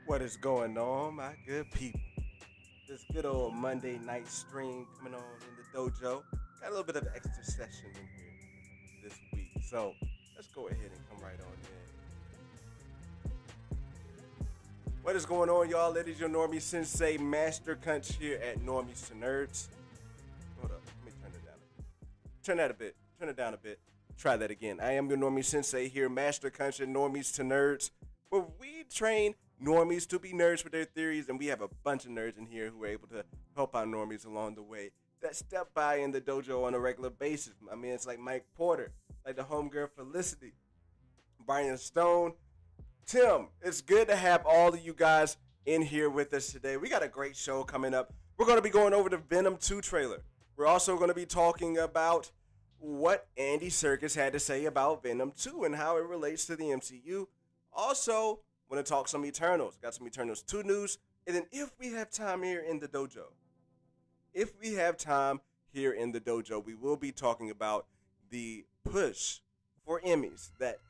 What is going on, my good people? This good old Monday night stream coming on in the dojo. Got a little bit of extra session in here this week. So let's go ahead and come right on in. What is going on, y'all? It is your Normie Sensei Master Cunch here at Normies to Nerds. Hold up, let me turn it down. Turn that a bit. Turn it down a bit. Try that again. I am your Normie Sensei here, Master Cunch at Normies to Nerds, where we train normies to be nerds with their theories, and we have a bunch of nerds in here who are able to help our normies along the way that step by in the dojo on a regular basis. I mean, it's like Mike Porter, like the homegirl Felicity, Brian Stone, Tim. It's good to have all of you guys in here with us today. We got a great show coming up. We're going to be going over the Venom 2 trailer. We're also going to be talking about what Andy Serkis had to say about Venom 2 and how it relates to the MCU. Also, want to talk some Eternals. Got some Eternals 2 news. And then if we have time here in the dojo, we will be talking about the push for Emmys that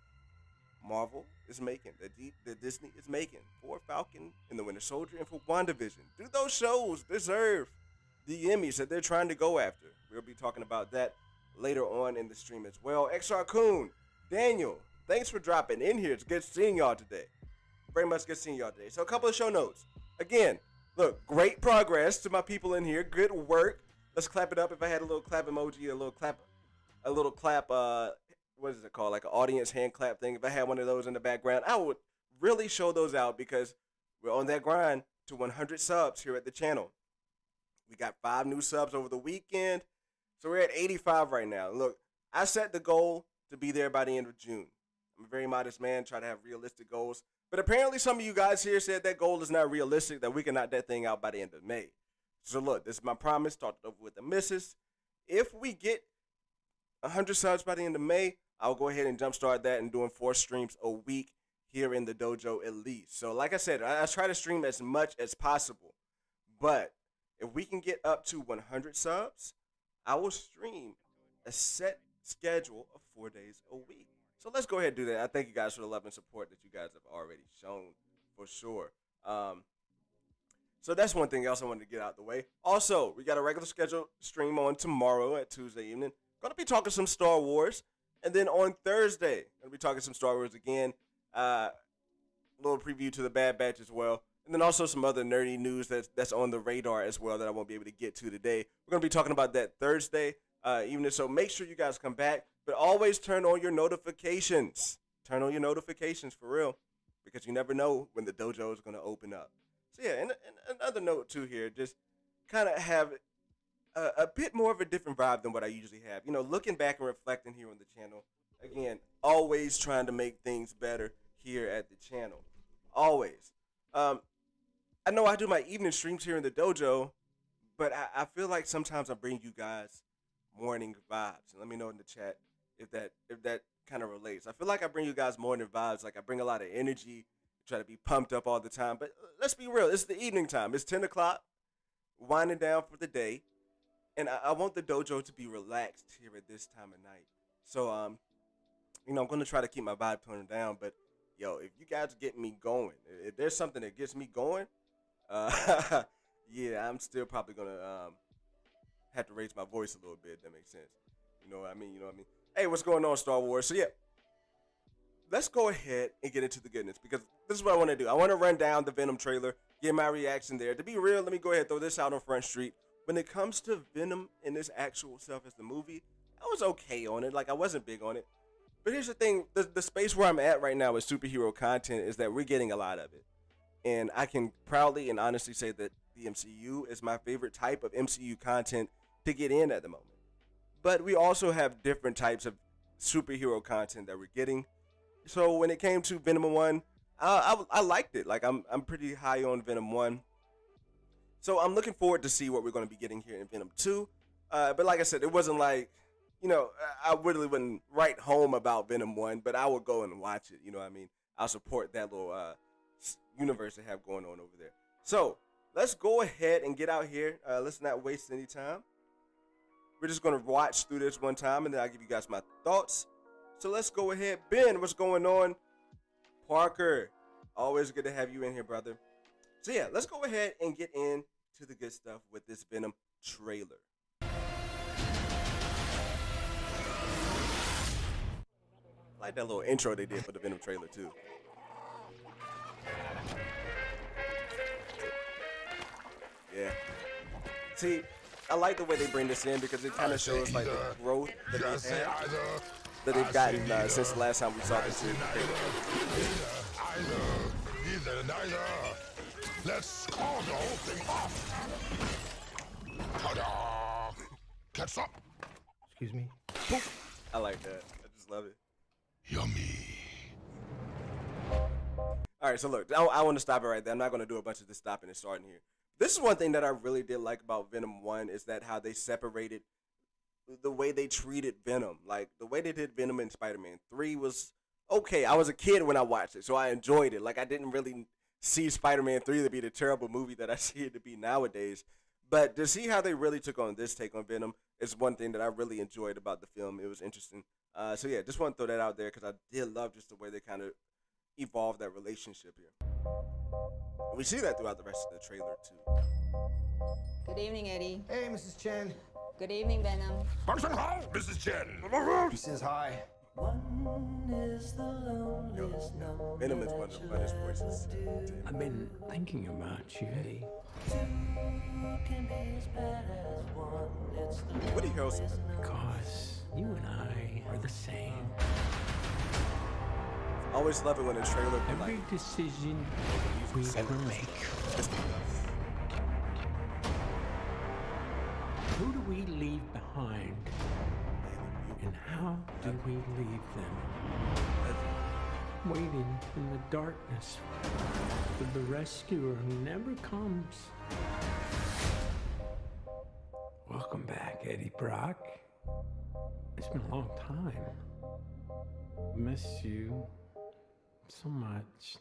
Marvel is making, that Disney is making for Falcon and the Winter Soldier and for WandaVision. Do those shows deserve the Emmys that they're trying to go after? We'll be talking about that later on in the stream as well. XR Coon, Daniel, thanks for dropping in here. It's good seeing y'all today. Very much good seeing y'all today. So a couple of show notes. Again, look, great progress to my people in here. Good work. Let's clap it up. If I had a little clap emoji, a little clap, what is it called? Like an audience hand clap thing. If I had one of those in the background, I would really show those out because we're on that grind to 100 subs here at the channel. We got 5 new subs over the weekend. So we're at 85 right now. Look, I set the goal to be there by the end of June. I'm a very modest man, try to have realistic goals. But apparently some of you guys here said that goal is not realistic, that we can knock that thing out by the end of May. So look, this is my promise. Talked it over with the missus. If we get 100 subs by the end of May, I'll go ahead and jumpstart that and doing 4 streams a week here in the dojo at least. So like I said, I try to stream as much as possible. But if we can get up to 100 subs, I will stream a set schedule of 4 days a week. So let's go ahead and do that. I thank you guys for the love and support that you guys have already shown for sure. So that's one thing else I wanted to get out the way. Also, we got a regular scheduled stream on tomorrow at Tuesday evening. Going to be talking some Star Wars. And then on Thursday, going to be talking some Star Wars again. A little preview to the Bad Batch as well. And then also some other nerdy news that's on the radar as well that I won't be able to get to today. We're going to be talking about that Thursday evening. So make sure you guys come back. But always turn on your notifications. Turn on your notifications for real. Because you never know when the dojo is going to open up. So yeah, and another note too here. Just kind of have a bit more of a different vibe than what I usually have. You know, looking back and reflecting here on the channel. Again, always trying to make things better here at the channel. Always. I know I do my evening streams here in the dojo. But I feel like sometimes I bring you guys morning vibes. And let me know in the chat if that kind of relates. I feel like I bring you guys morning vibes. Like I bring a lot of energy, try to be pumped up all the time. But let's be real. It's the evening time. It's 10 o'clock, winding down for the day. And I want the dojo to be relaxed here at this time of night. So, you know, I'm going to try to keep my vibe toned down. But, yo, if you guys get me going, if there's something that gets me going, yeah, I'm still probably going to have to raise my voice a little bit, if that makes sense. You know what I mean? Hey, what's going on, Star Wars? So, yeah, let's go ahead and get into the goodness because this is what I want to do. I want to run down the Venom trailer, get my reaction there. To be real, let me go ahead and throw this out on Front Street. When it comes to Venom and its actual self as the movie, I was okay on it. Like, I wasn't big on it. But here's the thing. The space where I'm at right now with superhero content is that we're getting a lot of it. And I can proudly and honestly say that the MCU is my favorite type of MCU content to get in at the moment. But we also have different types of superhero content that we're getting. So when it came to Venom 1, I liked it. Like I'm pretty high on Venom 1. So I'm looking forward to see what we're going to be getting here in Venom 2. But like I said, it wasn't like, you know, I really wouldn't write home about Venom 1, but I would go and watch it. You know what I mean? I'll support that little universe they have going on over there. So let's go ahead and get out here. Let's not waste any time. We're just going to watch through this one time, and then I'll give you guys my thoughts. So let's go ahead. Ben, what's going on? Parker, always good to have you in here, brother. So yeah, let's go ahead and get into the good stuff with this Venom trailer. I like that little intro they did for the Venom trailer too. Yeah. See, I like the way they bring this in because it kind of shows like the growth that they've gotten since the last time we saw this. Neither. Let's call the whole thing off. Ta-da! Catch up. Excuse me? I like that. I just love it. Yummy. All right, so look, I want to stop it right there. I'm not going to do a bunch of this stopping and starting here. This is one thing that I really did like about Venom 1 is that how they separated the way they treated Venom. Like, the way they did Venom in Spider-Man 3 was okay. I was a kid when I watched it, so I enjoyed it. Like, I didn't really see Spider-Man 3 to be the terrible movie that I see it to be nowadays. But to see how they really took on this take on Venom is one thing that I really enjoyed about the film. It was interesting. So, yeah, just want to throw that out there because I did love just the way they kind of evolved that relationship here. We see that throughout the rest of the trailer, too. Good evening, Eddie. Hey, Mrs. Chen. Good evening, Venom. Function hall, Mrs. Chen. He says hi. Yo, Venom is one of the funnest voices. I've been thinking about you, Eddie. Woody Harrelson. Because you and I are the same. I always love it when a trailer can Every like decision we ever make. Who do we leave behind? And how do we leave them? Waiting in the darkness for the rescuer who never comes. Welcome back, Eddie Brock. It's been a long time. Miss you so much.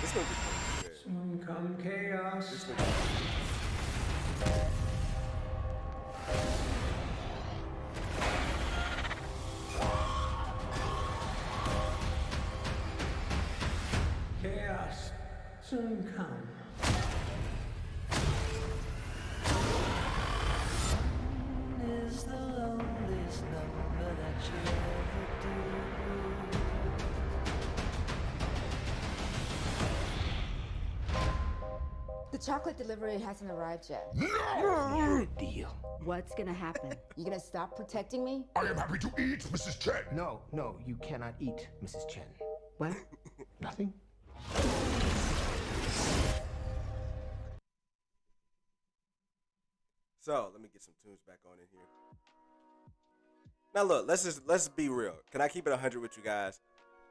This movie's good. Soon come chaos. This movie. Chaos soon come. Is the loneliest number that you ever do. The chocolate delivery hasn't arrived yet. Here's the deal. What's gonna happen? You gonna stop protecting me? I am happy to eat, Mrs. Chen. No, you cannot eat, Mrs. Chen. What? Nothing? So let me get some tunes back on in here. Now look, let's be real. Can I keep it 100 with you guys?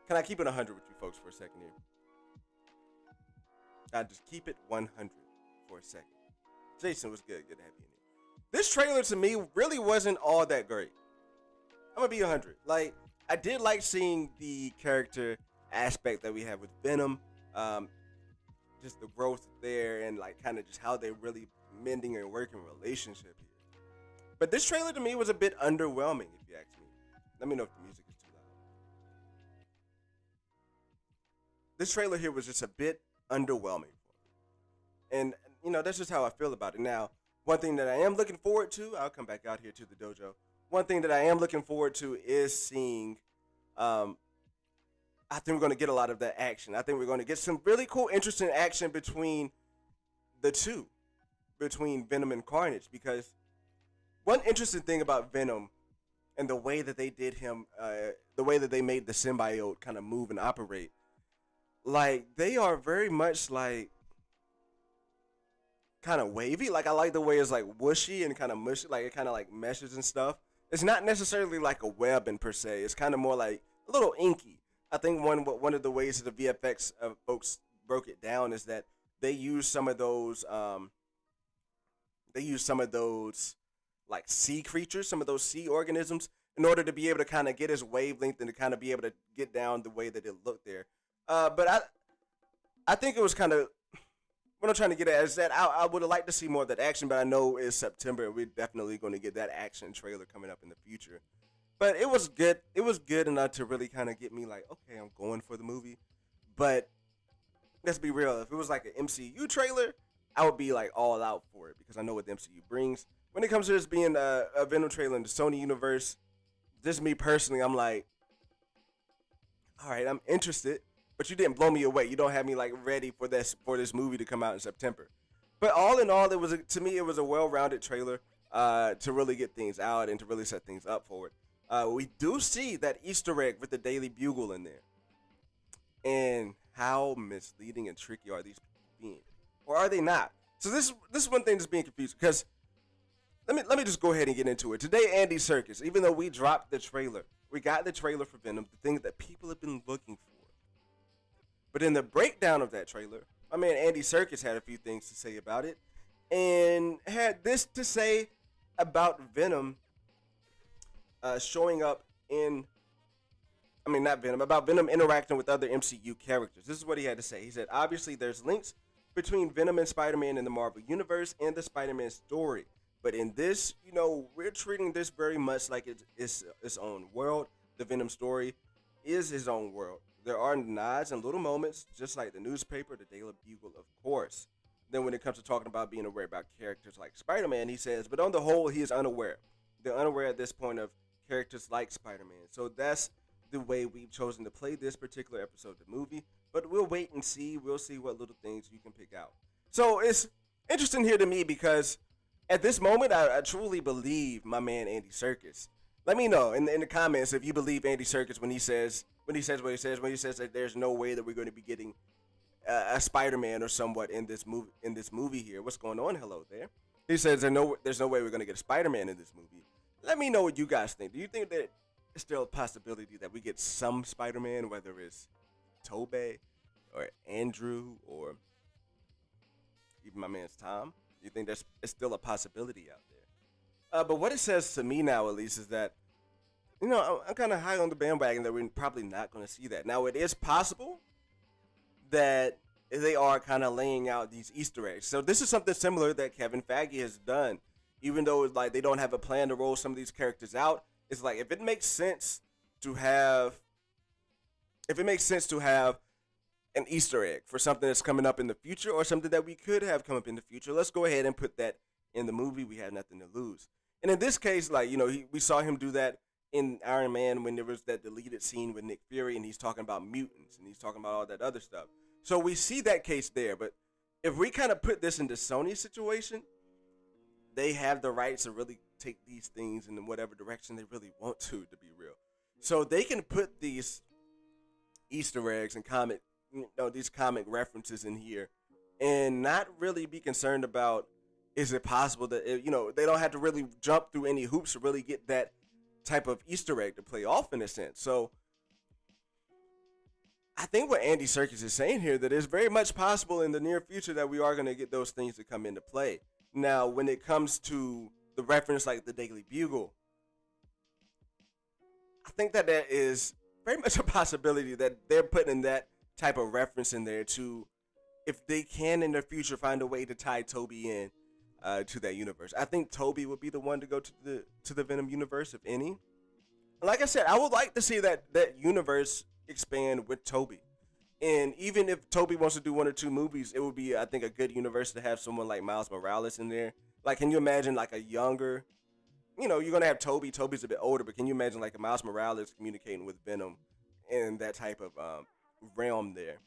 Can I keep it 100 with you folks for a second here? I just keep it 100 for a second. Jason, was good. Good to have you in here. This trailer to me really wasn't all that great. I'm gonna be 100. Like, I did like seeing the character aspect that we have with Venom. Just the growth there and like kind of just how they really mending and working relationship here. But this trailer to me was a bit underwhelming, if you ask me. Let me know if the music is too loud. This trailer here was just a bit underwhelming for me. And, you know, that's just how I feel about it. Now, one thing that I am looking forward to, I'll come back out here to the dojo. One thing that I am looking forward to is seeing, I think we're going to get a lot of that action. I think we're going to get some really cool, interesting action between the two, between Venom and Carnage. Because one interesting thing about Venom and the way that they did him, the way that they made the symbiote kind of move and operate, like, they are very much like kind of wavy. Like, I like the way it's like whooshy and kind of mushy, like it kind of like meshes and stuff. It's not necessarily like a web in per se. It's kind of more like a little inky. I think one of the ways that the VFX folks broke it down is that they use some of those like sea creatures, some of those sea organisms, in order to be able to kind of get his wavelength and to kind of be able to get down the way that it looked there. But I think it was kind of what I'm trying to get at is that I would have liked to see more of that action, but I know it's September and we're definitely going to get that action trailer coming up in the future. But it was good. It was good enough to really kind of get me like, okay, I'm going for the movie. But let's be real. If it was like an MCU trailer, I would be like all out for it because I know what the MCU brings. When it comes to this being a Venom trailer in the Sony universe, just me personally, I'm like, all right, I'm interested. But you didn't blow me away. You don't have me like ready for this movie to come out in September. But all in all, to me it was a well-rounded trailer to really get things out and to really set things up for it. We do see that Easter egg with the Daily Bugle in there, and how misleading and tricky are these people being, or are they not? So this is one thing that's being confused because let me just go ahead and get into it. Today, Andy Serkis, even though we dropped the trailer, we got the trailer for Venom, the thing that people have been looking for. But in the breakdown of that trailer, my man Andy Serkis had a few things to say about it, and had this to say about Venom showing up about Venom interacting with other MCU characters. This is what he had to say. He said, obviously there's links between Venom and Spider-Man in the Marvel Universe and the Spider-Man story. But in this, we're treating this very much like it's its own world. The Venom story is his own world. There are nods and little moments, just like the newspaper, the Daily Bugle, of course. Then when it comes to talking about being aware about characters like Spider-Man, he says, but on the whole, he is unaware. They're unaware at this point of characters like Spider-Man. So that's the way we've chosen to play this particular episode of the movie. But we'll wait and see. We'll see what little things you can pick out. So it's interesting here to me because at this moment, I truly believe my man Andy Serkis. Let me know in the comments if you believe Andy Serkis when he says what he says, when he says that there's no way that we're going to be getting a Spider-Man or somewhat in this movie here. What's going on? Hello there. He says there's no way we're going to get a Spider-Man in this movie. Let me know what you guys think. Do you think that it's still a possibility that we get some Spider-Man, whether it's Tobey or Andrew or even my man's Tom? Do you think it's still a possibility out there? But what it says to me now, at least, is that I'm kind of high on the bandwagon that we're probably not going to see that. Now, it is possible that they are kind of laying out these Easter eggs. So this is something similar that Kevin Feige has done. Even though it's like they don't have a plan to roll some of these characters out, it's like if it makes sense to have an Easter egg for something that's coming up in the future or something that we could have come up in the future, let's go ahead and put that in the movie. We have nothing to lose. And in this case, we saw him do that in Iron Man when there was that deleted scene with Nick Fury and he's talking about mutants and he's talking about all that other stuff. So we see that case there. But if we kind of put this into Sony's situation, they have the rights to really take these things in whatever direction they really want to be real. So they can put these Easter eggs and these comic references in here and not really be concerned about, is it possible that, they don't have to really jump through any hoops to really get that type of Easter egg to play off in a sense. So I think what Andy Serkis is saying here, that it's very much possible in the near future that we are going to get those things to come into play. Now, when it comes to the reference like the Daily Bugle, I think that there is very much a possibility that they're putting that type of reference in there to, if they can in the future find a way to tie Tobey in to that universe. I think Tobey would be the one to go to the Venom universe, if any. Like I said, I would like to see that universe expand with Tobey. And even if Tobey wants to do one or two movies, it would be, I think, a good universe to have someone like Miles Morales in there. Like, can you imagine like a younger, you're going to have Tobey. Tobey's a bit older, but can you imagine like a Miles Morales communicating with Venom in that type of realm there?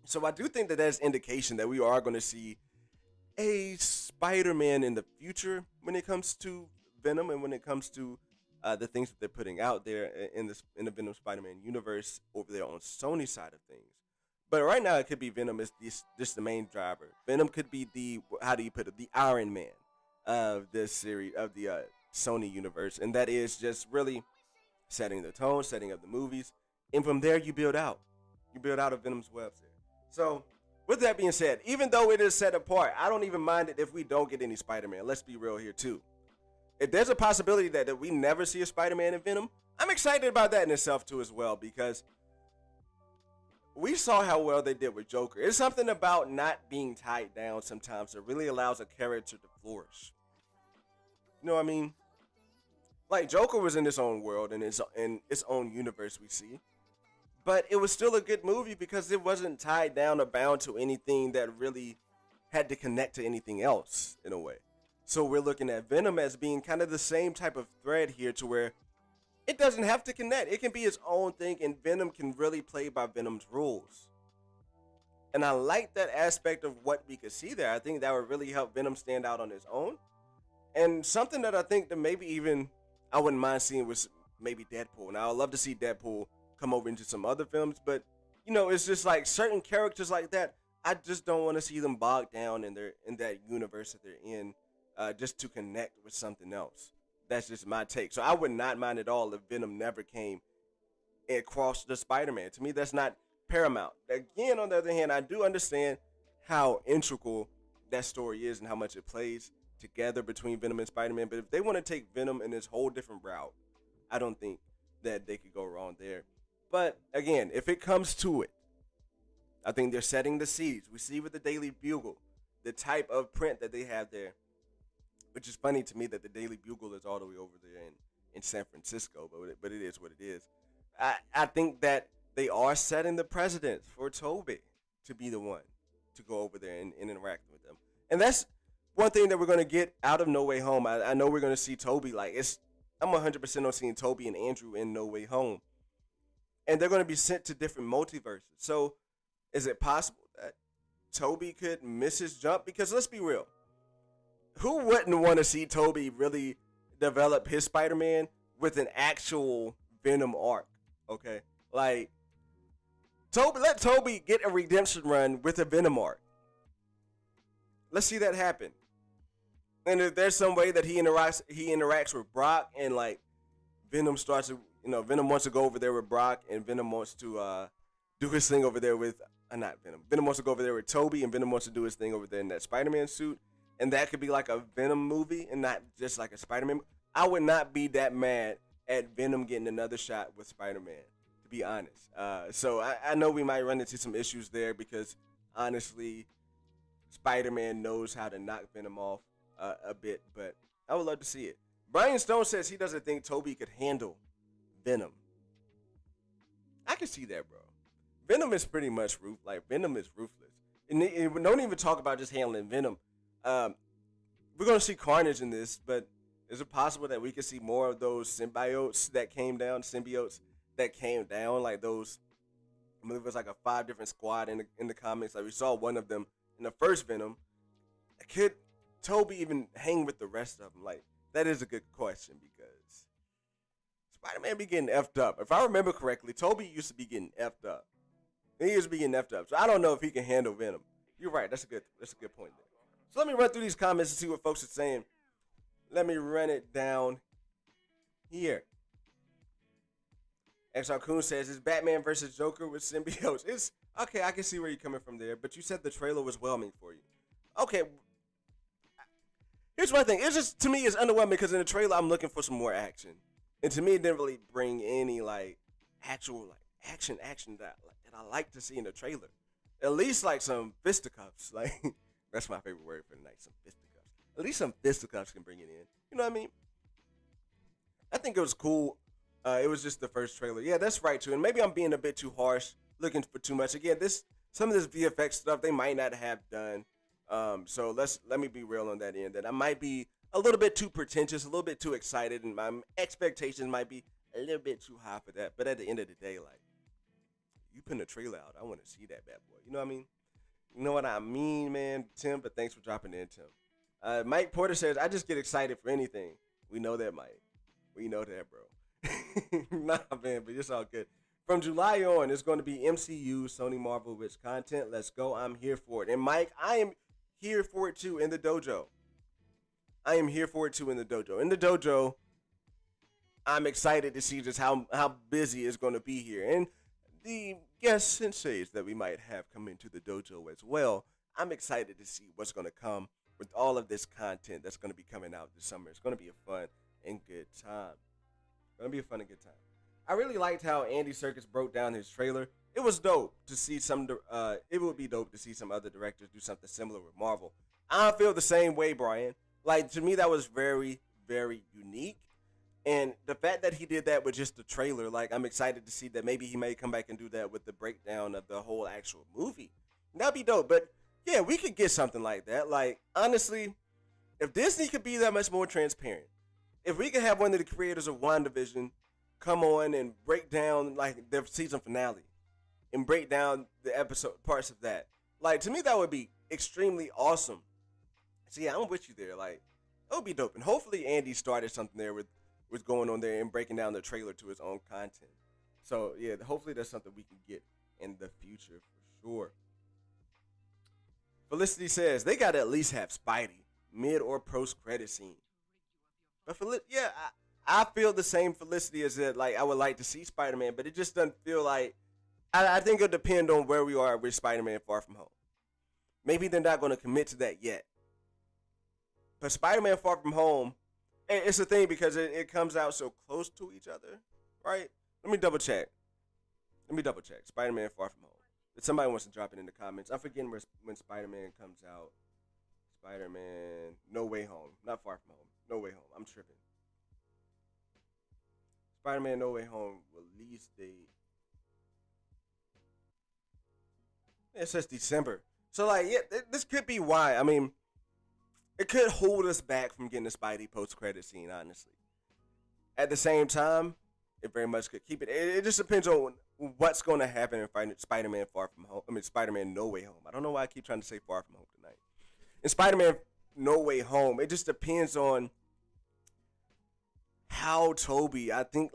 So I do think that that's indication that we are going to see a Spider-Man in the future when it comes to Venom and when it comes to the things that they're putting out there in the Venom Spider-Man universe over there on Sony's side of things. But right now it could be Venom is this the main driver. Venom could be the Iron Man of this series of the Sony universe, and that is just really setting the tone, setting up the movies, and from there you build out of Venom's webs there. So with that being said, even though it is set apart, I don't even mind it if we don't get any Spider-Man. Let's be real here too. If there's a possibility that we never see a Spider-Man in Venom, I'm excited about that in itself too as well, because we saw how well they did with Joker. It's something about not being tied down sometimes that really allows a character to flourish. You know what I mean? Like Joker was in its own world and in its own universe we see. But it was still a good movie because it wasn't tied down or bound to anything that really had to connect to anything else in a way. So we're looking at Venom as being kind of the same type of thread here to where it doesn't have to connect. It can be its own thing and Venom can really play by Venom's rules. And I like that aspect of what we could see there. I think that would really help Venom stand out on his own. And something that I think that maybe even I wouldn't mind seeing was maybe Deadpool. Now, I'd love to see Deadpool come over into some other films, but, you know, it's just like certain characters like that, I just don't want to see them bogged down in that universe that they're in just to connect with something else. That's just my take. So I would not mind at all if Venom never came across the Spider-Man. To me, that's not paramount. Again, on the other hand, I do understand how integral that story is and how much it plays together between Venom and Spider-Man. But if they want to take Venom in this whole different route, I don't think that they could go wrong there. But again, if it comes to it, I think they're setting the seeds. We see with the Daily Bugle, the type of print that they have there, which is funny to me that the Daily Bugle is all the way over there in San Francisco, but it is what it is. I think that they are setting the precedent for Tobey to be the one to go over there and interact with them. And that's one thing that we're going to get out of No Way Home. I know we're going to see Tobey. I'm 100% on seeing Tobey and Andrew in No Way Home. And they're going to be sent to different multiverses. So is it possible that Tobey could miss his jump? Because let's be real. Who wouldn't want to see Tobey really develop his Spider-Man with an actual Venom arc? Okay? Like, let Tobey get a redemption run with a Venom arc. Let's see that happen. And if there's some way that he interacts with Brock and like Venom starts to, Venom wants to go over there with Brock and Venom wants to do his thing over there with, not Venom. Venom wants to go over there with Tobey and Venom wants to do his thing over there in that Spider-Man suit. And that could be like a Venom movie and not just like a Spider-Man. I would not be that mad at Venom getting another shot with Spider-Man, to be honest. So I know we might run into some issues there because honestly, Spider-Man knows how to knock Venom off a bit, but I would love to see it. Brian Stone says he doesn't think Tobey could handle Venom. I can see that, bro. Venom is pretty much Venom is ruthless. And don't even talk about just handling Venom. We're going to see Carnage in this, but is it possible that we could see more of those symbiotes that came down, like those, I believe it was like a 5 different squad in the comics. Like we saw one of them in the first Venom. Could Tobey even hang with the rest of them? Like, that is a good question because Spider-Man be getting effed up. If I remember correctly, Tobey used to be getting effed up. He used to be getting effed up. So I don't know if he can handle Venom. You're right. That's a good point there. So let me run through these comments and see what folks are saying. Let me run it down here. XR Coon says, it's Batman versus Joker with symbiotes. It's okay, I can see where you're coming from there, but you said the trailer was whelming for you. Okay. Here's my thing. It's just, to me, it's underwhelming because in the trailer, I'm looking for some more action. And to me, it didn't really bring any, actual, action that I like to see in the trailer. At least, some fisticuffs. That's my favorite word for the night, some fisticuffs. At least some fisticuffs can bring it in. You know what I mean? I think it was cool. It was just the first trailer. Yeah, that's right, too. And maybe I'm being a bit too harsh, looking for too much. Again, some of this VFX stuff, they might not have done. So let me be real on that end. That I might be a little bit too pretentious, a little bit too excited, and my expectations might be a little bit too high for that. But at the end of the day, you putting a trailer out, I want to see that bad boy. You know what I mean? You know what I mean, man? Tim, but thanks for dropping in, Tim. Mike Porter says, I just get excited for anything. We know that, Mike. We know that, bro. Nah, man, but it's all good. From July on, it's going to be MCU, Sony Marvel rich content. Let's go. I'm here for it. And Mike, I am here for it too in the dojo. In the dojo, I'm excited to see just how busy it's going to be here. And the guest senseis that we might have come into the dojo as well, I'm excited to see what's going to come with all of this content that's going to be coming out this summer. It's going to be a fun and good time. I really liked how Andy Serkis broke down his trailer. it was dope to see some. It would be dope to see some other directors do something similar with Marvel. I feel the same way, Brian. Like to me, that was very, very unique. And the fact that he did that with just the trailer, like I'm excited to see that maybe he may come back and do that with the breakdown of the whole actual movie. That'd be dope. But yeah, we could get something like that. Like honestly, if Disney could be that much more transparent, if we could have one of the creators of WandaVision come on and break down like their season finale and break down the episode parts of that, like to me that would be extremely awesome. So yeah, I'm with you there. Like it would be dope, and hopefully Andy started something there with going on there and breaking down the trailer to his own content. So yeah, hopefully that's something we can get in the future for sure. Felicity says they got to at least have Spidey mid or post credit scene. But I feel the same Felicity as that. Like I would like to see Spider-Man, but it just doesn't feel like. I think it'll depend on where we are with Spider-Man Far From Home. Maybe they're not going to commit to that yet. But Spider-Man Far From Home, it's a thing because it comes out so close to each other, right? Let me double check. Spider-Man Far From Home. If somebody wants to drop it in the comments. I'm forgetting when Spider-Man comes out. Spider-Man No Way Home. Not Far From Home. No Way Home. I'm tripping. Spider-Man No Way Home release date. It says December. So, like, yeah, this could be why. I mean, it could hold us back from getting the Spidey post-credit scene, honestly. At the same time, it very much could keep it. It just depends on what's going to happen in Spider-Man Far From Home. I mean, Spider-Man No Way Home. I don't know why I keep trying to say Far From Home tonight. In Spider-Man No Way Home, it just depends on how Toby, I think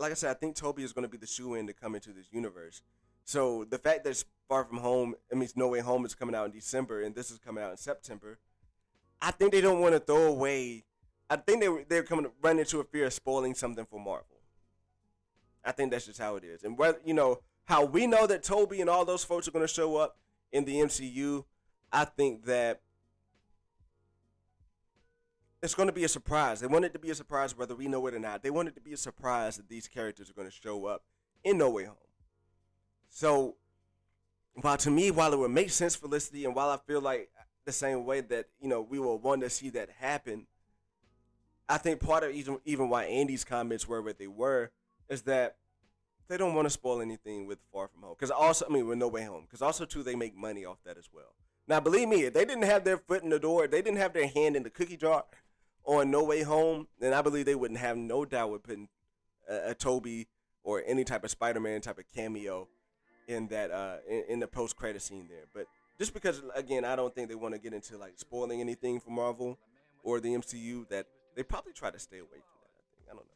Toby is going to be the shoe-in to come into this universe. So the fact that Far From Home, No Way Home is coming out in December and this is coming out in September, I think they don't want to throw away. I think they're coming to run into a fear of spoiling something for Marvel. I think that's just how it is. And whether how we know that Toby and all those folks are going to show up in the MCU, I think that it's going to be a surprise. They want it to be a surprise whether we know it or not. They want it to be a surprise that these characters are going to show up in No Way Home. So, while it would make sense, Felicity, and while I feel like the same way that, we will want to see that happen, I think part of even why Andy's comments were what they were is that they don't want to spoil anything with Far From Home. With No Way Home. Because also, too, they make money off that as well. Now, believe me, if they didn't have their foot in the door, if they didn't have their hand in the cookie jar on No Way Home, then I believe they wouldn't have no doubt with putting a Toby or any type of Spider-Man type of cameo in that in the post-credit scene there. But just because, again, I don't think they want to get into like spoiling anything for Marvel or the MCU, that they probably try to stay away from that. I think.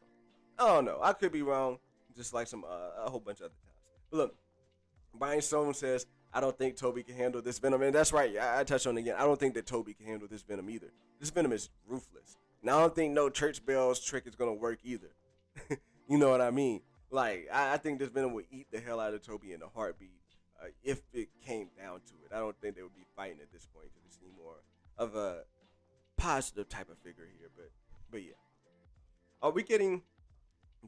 I don't know. I could be wrong, just like a whole bunch of other times. But look, Brian Stone says, I don't think Toby can handle this Venom. And that's right. I touched on it again. I don't think that Toby can handle this Venom either. This Venom is ruthless. Now, I don't think no church bells trick is going to work either. You know what I mean? Like, I think this Venom would eat the hell out of Toby in a heartbeat if it came down to it. I don't think they would be fighting at this point because they seem more of a positive type of figure here. But yeah. Are we getting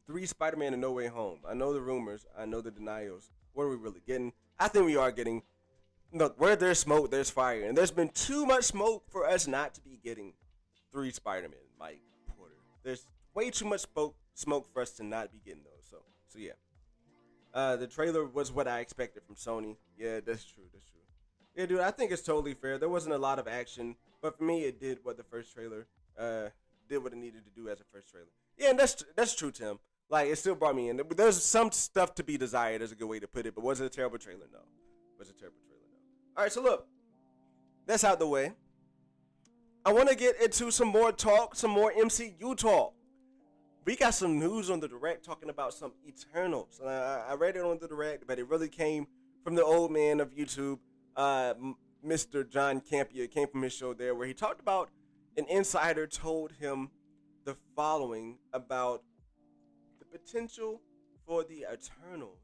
3 Spider-Man and No Way Home? I know the rumors. I know the denials. What are we really getting? I think we are getting, where there's smoke, there's fire. And there's been too much smoke for us not to be getting 3 Spider-Man, Mike Porter. There's way too much smoke for us to not be getting those. So yeah. The trailer was what I expected from Sony. Yeah, that's true. Yeah, dude, I think it's totally fair. There wasn't a lot of action, but for me, it did what the first trailer did what it needed to do as a first trailer. Yeah, and that's true, Tim. Like, it still brought me in. There's some stuff to be desired, is a good way to put it, but was it a terrible trailer? No. All right, so look, that's out the way. I want to get into some more talk, some more MCU talk. We got some news on the Direct talking about some Eternals. I read it on the Direct, but it really came from the old man of YouTube, Mr. John Campea. It came from his show there where he talked about an insider told him the following about the potential for the Eternals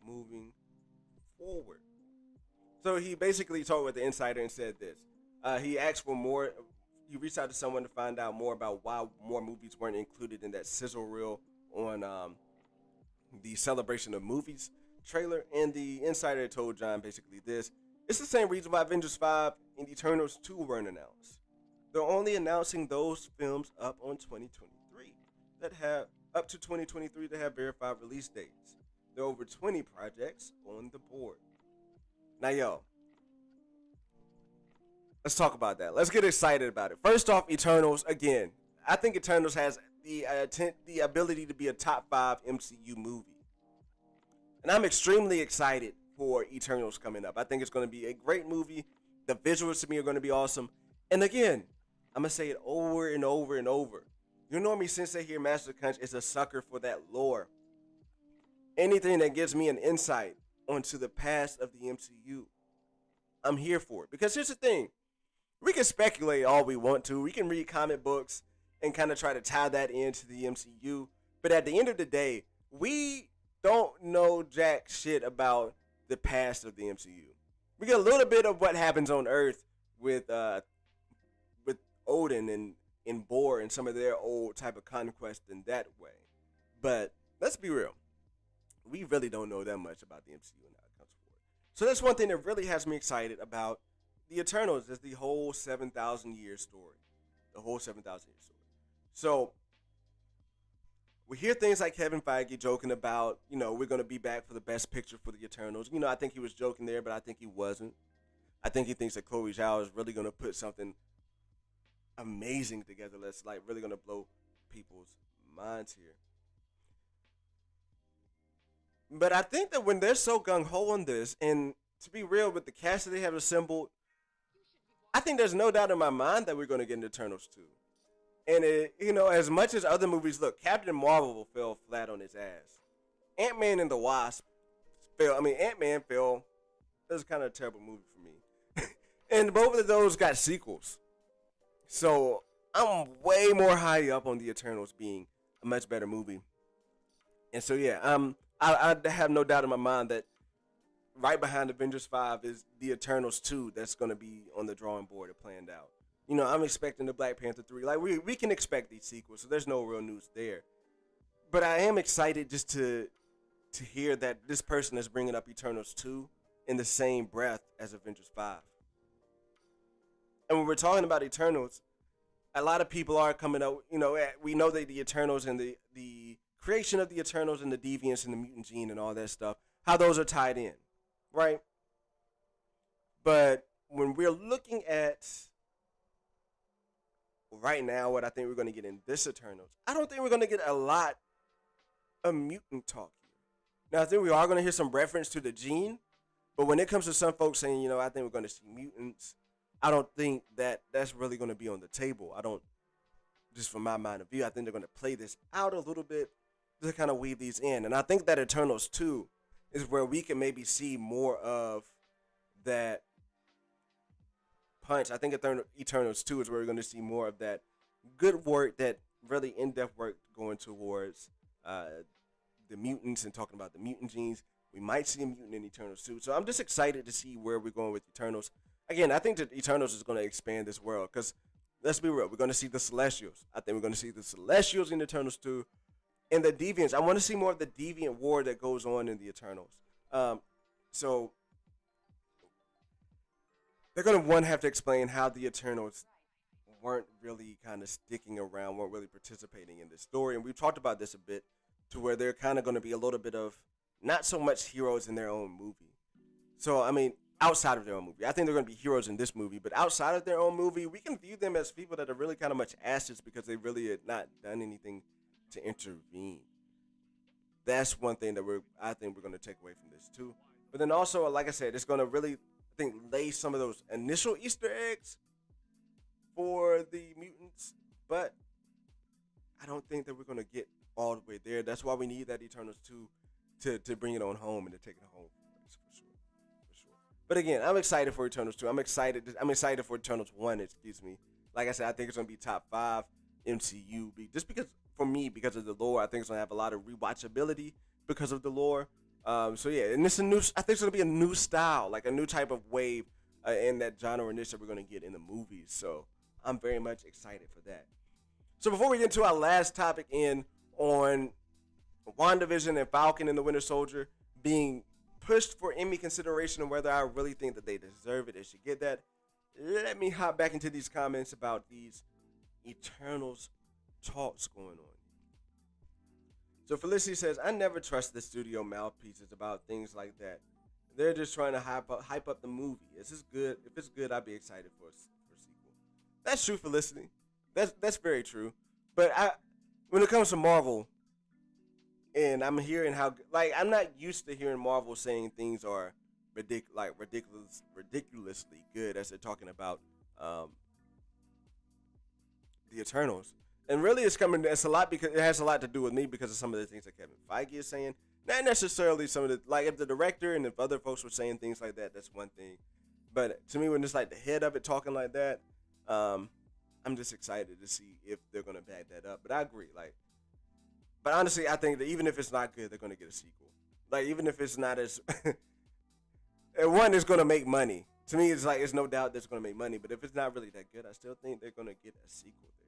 moving forward. So he basically talked with the insider and said this. He asked for more. He reached out to someone to find out more about why more movies weren't included in that sizzle reel on the celebration of movies trailer, and the insider told John basically this. It's the same reason why Avengers 5 and Eternals 2 weren't announced. They're only announcing those films up on 2023 that have up to 2023 that have verified release dates. There are over 20 projects on the board. Now, yo, let's talk about that. Let's get excited about it. First off, Eternals, again, I think Eternals has the ability to be a top 5 MCU movie. And I'm extremely excited for Eternals coming up. I think it's going to be a great movie. The visuals to me are going to be awesome. And again, I'm going to say it over and over and over. Your Normie Sensei here, Master Kunch, is a sucker for that lore. Anything that gives me an insight onto the past of the MCU, I'm here for it. Because here's the thing. We can speculate all we want to. We can read comic books and kind of try to tie that into the MCU. But at the end of the day, we don't know jack shit about the past of the MCU. We get a little bit of what happens on Earth with Odin and Bor and some of their old type of conquest in that way. But let's be real. We really don't know that much about the MCU and how it comes forward. So that's one thing that really has me excited about the Eternals is the whole 7,000 year story. The whole 7,000 year story. So we hear things like Kevin Feige joking about, we're going to be back for the best picture for the Eternals. I think he was joking there, but I think he wasn't. I think he thinks that Chloe Zhao is really going to put something amazing together that's like really going to blow people's minds here. But I think that when they're so gung-ho on this, and to be real, with the cast that they have assembled, I think there's no doubt in my mind that we're going to get an Eternals 2. And, as much as other movies, look, Captain Marvel fell flat on his ass. Ant-Man and the Wasp Ant-Man fell. That was kind of a terrible movie for me. And both of those got sequels. So I'm way more high up on the Eternals being a much better movie. And so, yeah, I have no doubt in my mind that right behind Avengers 5 is the Eternals 2 that's going to be on the drawing board and planned out. I'm expecting the Black Panther 3. Like, we can expect these sequels, so there's no real news there. But I am excited just to hear that this person is bringing up Eternals 2 in the same breath as Avengers 5. And when we're talking about Eternals, a lot of people are coming up, we know that the Eternals and the creation of the Eternals and the Deviants and the mutant gene and all that stuff, how those are tied in, right? But when we're looking at right now what I think we're going to get in this Eternals, I don't think we're going to get a lot of mutant talk here. Now, I think we are going to hear some reference to the gene, but when it comes to some folks saying, I think we're going to see mutants, I don't think that that's really going to be on the table. I don't, just from my mind of view, I think they're going to play this out a little bit to kind of weave these in. And I think that Eternals 2 is where we can maybe see more of that punch. I think Eternals 2 is where we're going to see more of that good work, that really in-depth work going towards the mutants and talking about the mutant genes. We might see a mutant in Eternals 2. So I'm just excited to see where we're going with Eternals. Again, I think that Eternals is going to expand this world because, let's be real, we're going to see the Celestials. I think we're going to see the Celestials in Eternals 2. And the Deviants. I want to see more of the Deviant war that goes on in the Eternals. So they're going to, have to explain how the Eternals weren't really kind of sticking around, weren't really participating in this story. And we've talked about this a bit, to where they're kind of going to be a little bit of not so much heroes in their own movie. So, outside of their own movie. I think they're going to be heroes in this movie, but outside of their own movie, we can view them as people that are really kind of much asses because they really had not done anything to intervene. That's one thing that I think we're going to take away from this too. But then also, like I said, it's going to really, I think, lay some of those initial Easter eggs for the mutants, but I don't think that we're going to get all the way there. That's why we need that Eternals 2 to bring it on home and to take it home for sure. But again, I'm excited for Eternals 2. I'm excited for Eternals 1, excuse me. Like I said, I think it's going to be top 5 MCU. Just because, for me, because of the lore, I think it's going to have a lot of rewatchability because of the lore. So yeah, and I think it's going to be a new style, like a new type of wave in that genre and niche that we're going to get in the movies. So I'm very much excited for that. So before we get into our last topic on WandaVision and Falcon and the Winter Soldier being pushed for Emmy consideration and whether I really think that they deserve it, they should get that. Let me hop back into these comments about these Eternals talks going on. So Felicity says, I never trust the studio mouthpieces about things like that. They're just trying to hype up the movie. Is this good? If it's good, I'd be excited for a sequel. That's true, Felicity. That's very true. But when it comes to Marvel, and I'm hearing how, like, I'm not used to hearing Marvel saying things are ridiculously good as they're talking about the Eternals. And really, it's a lot because it has a lot to do with me because of some of the things that Kevin Feige is saying. Not necessarily some of the, like, if the director and if other folks were saying things like that, that's one thing. But to me, when it's like the head of it talking like that, I'm just excited to see if they're gonna back that up. But I agree, like, but honestly, I think that even if it's not good, they're gonna get a sequel. Like, even if it's not as, and one is gonna make money. To me, it's like it's no doubt that's gonna make money. But if it's not really that good, I still think they're gonna get a sequel there.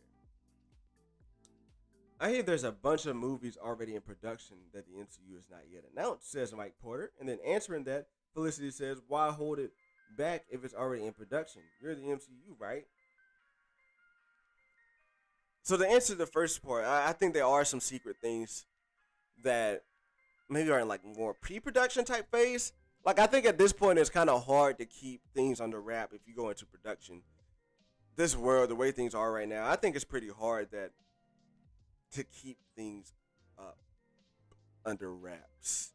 I hear there's a bunch of movies already in production that the MCU has not yet announced, says Mike Porter. And then answering that, Felicity says, why hold it back if it's already in production? You're the MCU, right? So to answer the first part, I think there are some secret things that maybe are in like more pre-production type phase. Like, I think at this point it's kind of hard to keep things under wrap if you go into production. This world, the way things are right now, I think it's pretty hard to keep things up under wraps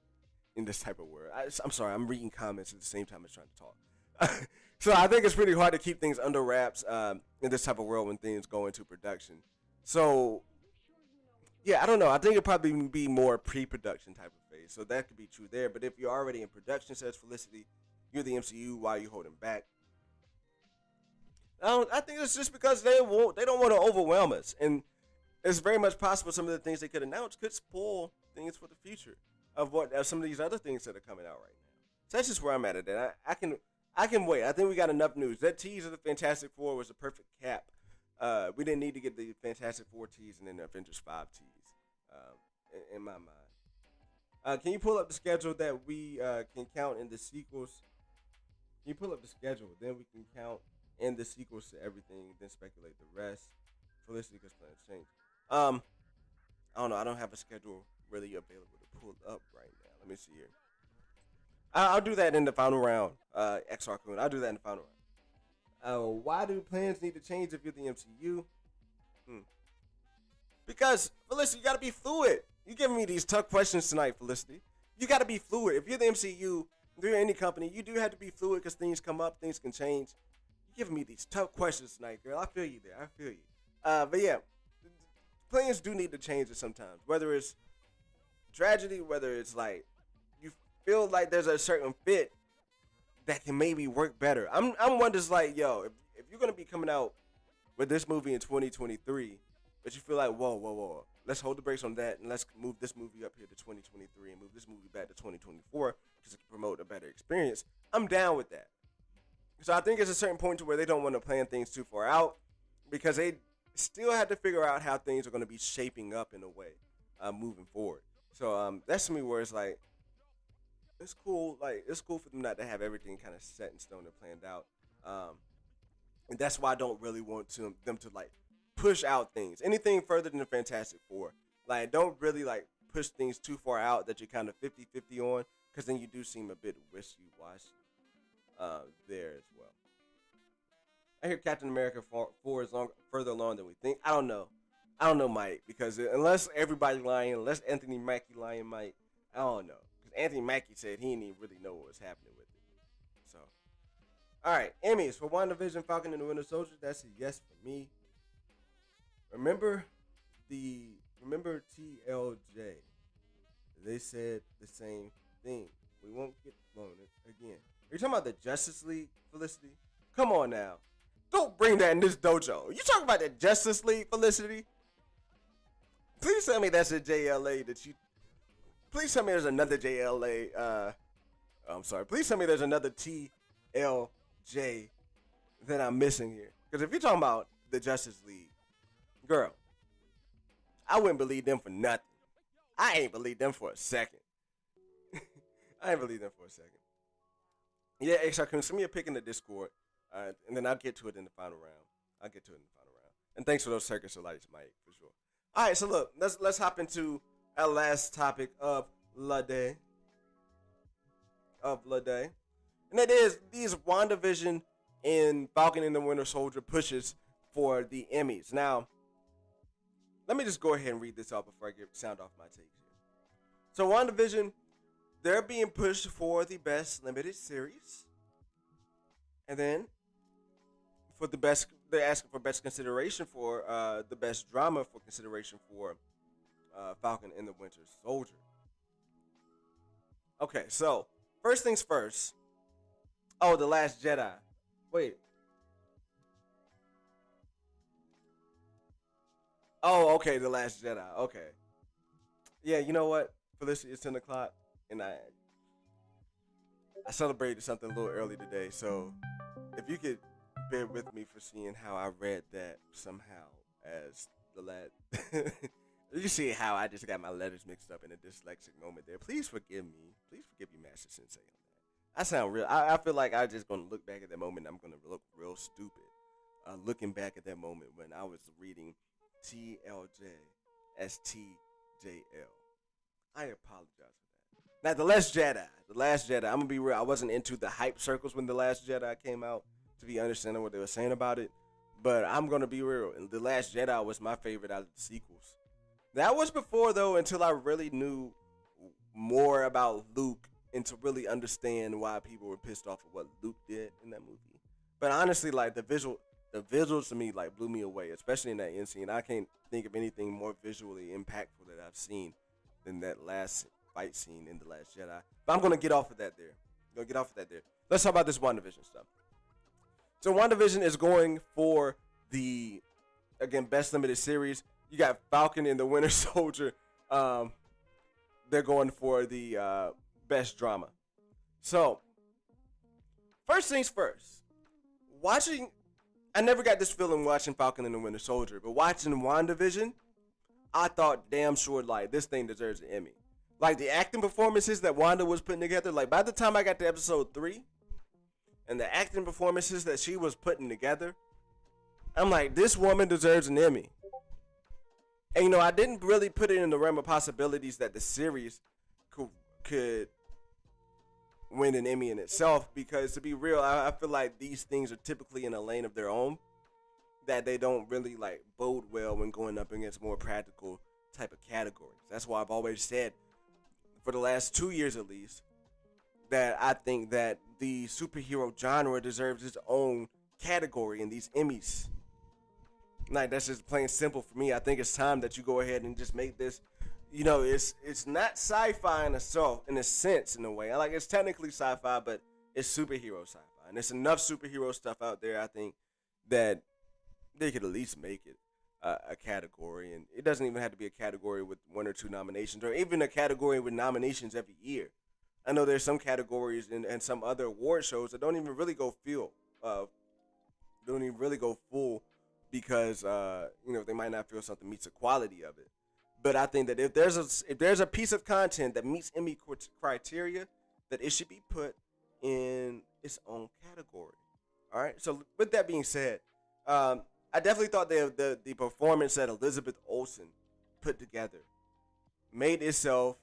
in this type of world. I'm sorry, I'm reading comments at the same time as trying to talk. So I think it's pretty hard to keep things under wraps in this type of world when things go into production. So, yeah, I don't know. I think it'd probably be more pre-production type of phase. So that could be true there. But if you're already in production, says Felicity, you're the MCU, why are you holding back? I think it's just because they don't want to overwhelm us. And it's very much possible some of the things they could announce could spoil things for the future of what some of these other things that are coming out right now. So that's just where I'm at it. And I can wait. I think we got enough news. That tease of the Fantastic Four was a perfect cap. We didn't need to get the Fantastic Four tease and then the Avengers 5 tease, in my mind. Can you pull up the schedule that we can count in the sequels? Can you pull up the schedule? Then we can count in the sequels to everything, then speculate the rest. Felicity, because plans change. I don't know. I don't have a schedule really available to pull up right now. Let me see here. I'll do that in the final round. XR Kun. I'll do that in the final round. Why do plans need to change if you're the MCU? Because, Felicity, you got to be fluid. You're giving me these tough questions tonight, Felicity. You got to be fluid. If you're the MCU, if you're any company, you do have to be fluid because things come up, things can change. You're giving me these tough questions tonight, girl. I feel you there. I feel you. But yeah, plans do need to change it sometimes. Whether it's tragedy, whether it's like you feel like there's a certain fit that can maybe work better. I'm one that's like, yo, if you're gonna be coming out with this movie in 2023, but you feel like, whoa, let's hold the brakes on that and let's move this movie up here to 2023 and move this movie back to 2024 because it can promote a better experience. I'm down with that. So I think it's a certain point to where they don't want to plan things too far out because they still have to figure out how things are going to be shaping up in a way moving forward. So that's to me where it's like, it's cool. Like, it's cool for them not to have everything kind of set in stone and planned out. And that's why I don't really want them to like push out things. Anything further than the Fantastic Four. Like, don't really like push things too far out that you're kind of 50-50 on, because then you do seem a bit wishy-washy there as well. I hear Captain America 4 is further along than we think. I don't know, Mike, because unless everybody lying, unless Anthony Mackie lying, Mike, I don't know. Because Anthony Mackie said he didn't even really know what was happening with it. So, all right, Emmys for WandaVision, Falcon and the Winter Soldier. That's a yes for me. Remember TLJ. They said the same thing. We won't get blown again. Are you talking about the Justice League, Felicity? Come on now. Don't bring that in this dojo. You talking about the Justice League, Felicity? Please tell me that's a JLA that you... Please tell me there's another JLA. I'm sorry. Please tell me there's another TLJ that I'm missing here. Because if you're talking about the Justice League, girl, I wouldn't believe them for nothing. I ain't believe them for a second. I ain't believe them for a second. Yeah, Exarchun, send me a pic in the Discord, and then I'll get to it in the final round. And thanks for those circus lights, Mike, for sure. All right, so look, let's hop into our last topic of the day. And it is these WandaVision and Falcon and the Winter Soldier pushes for the Emmys. Now, let me just go ahead and read this out before I sound off my takes here. So WandaVision, they're being pushed for the best limited series. And then for the best, they're asking for best consideration for the best drama for consideration for Falcon and the Winter Soldier. Okay, so first things first. Oh, The Last Jedi. Wait. Oh, okay, The Last Jedi. Okay. Yeah, you know what? Felicity, it's 10 o'clock, and I celebrated something a little early today, so if you could bear with me for seeing how I read that somehow as the last... You see how I just got my letters mixed up in a dyslexic moment there. Please forgive me. Please forgive me, Master Sensei, on that. I sound real. I feel like I'm just going to look back at that moment and I'm going to look real stupid. Looking back at that moment when I was reading TLJ as TJL. I apologize for that. Now, The Last Jedi. I'm going to be real. I wasn't into the hype circles when The Last Jedi came out to be understanding what they were saying about it. But I'm going to be real. And The Last Jedi was my favorite out of the sequels. That was before, though, until I really knew more about Luke and to really understand why people were pissed off at what Luke did in that movie. But honestly, like, the visuals to me, like, blew me away, especially in that end scene. I can't think of anything more visually impactful that I've seen than that last fight scene in The Last Jedi. But I'm going to get off of that there. Let's talk about this WandaVision stuff. So WandaVision is going for the, again, best limited series. You got Falcon and the Winter Soldier. They're going for the best drama. So, first things first. I never got this feeling watching Falcon and the Winter Soldier, but watching WandaVision, I thought damn sure, like, this thing deserves an Emmy. Like, the acting performances that Wanda was putting together, like, by the time I got to episode 3, and the acting performances that she was putting together, I'm like, this woman deserves an Emmy. And, you know, I didn't really put it in the realm of possibilities that the series could win an Emmy in itself, because to be real, I feel like these things are typically in a lane of their own, that they don't really, like, bode well when going up against more practical type of categories. That's why I've always said, for the last 2 years at least, that I think that the superhero genre deserves its own category in these Emmys. Like, that's just plain simple for me. I think it's time that you go ahead and just make this, you know, it's not sci-fi in a sense, in a way. Like, it's technically sci-fi, but it's superhero sci-fi. And there's enough superhero stuff out there, I think, that they could at least make it a category. And it doesn't even have to be a category with 1 or 2 nominations, or even a category with nominations every year. I know there's some categories and some other award shows that don't even really go full, because you know, they might not feel something meets the quality of it. But I think that if there's a piece of content that meets Emmy criteria, that it should be put in its own category. All right. So with that being said, I definitely thought the performance that Elizabeth Olsen put together made itself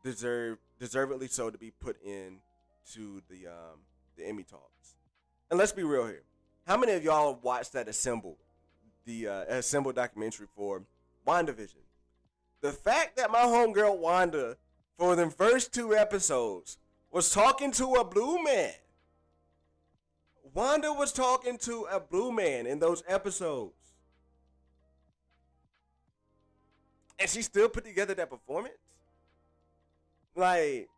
deservedly so to be put into the Emmy talks. And let's be real here. How many of y'all have watched that Assembled documentary for WandaVision? The fact that my homegirl Wanda, for the first 2 episodes, was talking to a blue man. Wanda was talking to a blue man in those episodes. And she still put together that performance? Like,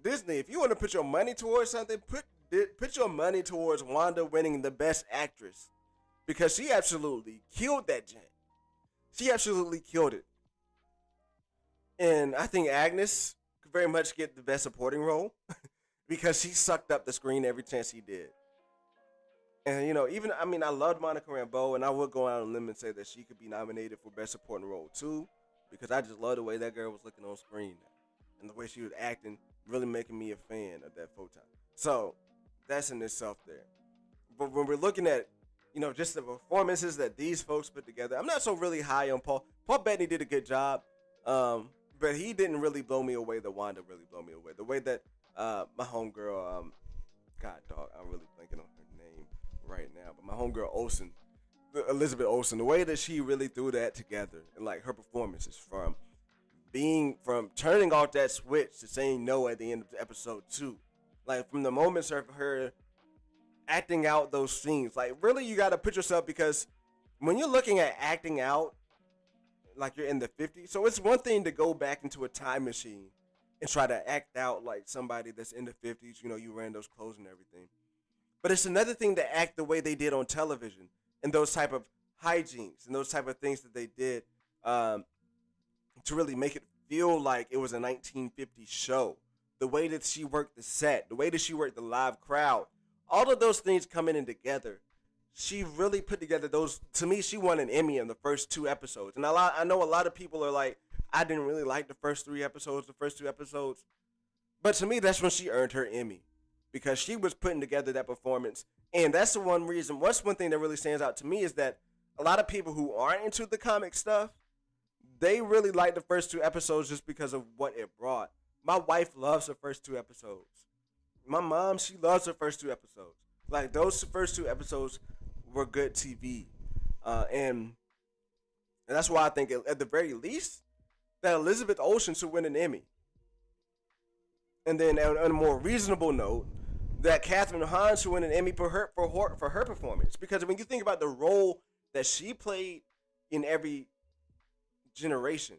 Disney, if you want to put your money towards something, put your money towards Wanda winning the Best Actress, because she absolutely killed that gent. She absolutely killed it. And I think Agnes could very much get the Best Supporting Role because she sucked up the screen every chance he did. And, you know, I loved Monica Rambeau, and I would go out on a limb and say that she could be nominated for Best Supporting Role too, because I just love the way that girl was looking on screen. and the way she was acting, really making me a fan of that photon. So that's in itself there. But when we're looking at, just the performances that these folks put together, I'm not so really high on Paul. Paul Bettany did a good job, but he didn't really blow me away. The Wanda really blew me away. The way that my homegirl, God dog, I'm really blanking on her name right now, but my homegirl Olsen, Elizabeth Olsen, the way that she really threw that together, and like her performances from turning off that switch to saying no at the end of episode 2, like from the moments of her acting out those scenes, like really you got to put yourself, because when you're looking at acting out like you're in the 50s, so it's one thing to go back into a time machine and try to act out like somebody that's in the 50s, you wearing those clothes and everything, but it's another thing to act the way they did on television and those type of hygienes and those type of things that they did to really make it feel like it was a 1950s show. The way that she worked the set, the way that she worked the live crowd, all of those things coming in together, she really put together those. To me, she won an Emmy in the first 2 episodes. And I know a lot of people are like, I didn't really like the first 2 episodes. But to me, that's when she earned her Emmy, because she was putting together that performance. And that's the one reason. What's one thing that really stands out to me is that a lot of people who aren't into the comic stuff, they really like the first 2 episodes just because of what it brought. My wife loves the first 2 episodes. My mom, she loves the first 2 episodes. Like, those first 2 episodes were good TV. And that's why I think, at the very least, that Elizabeth Olsen should win an Emmy. And then, on a more reasonable note, that Catherine Hahn should win an Emmy for her performance. Because when you think about the role that she played in every generation.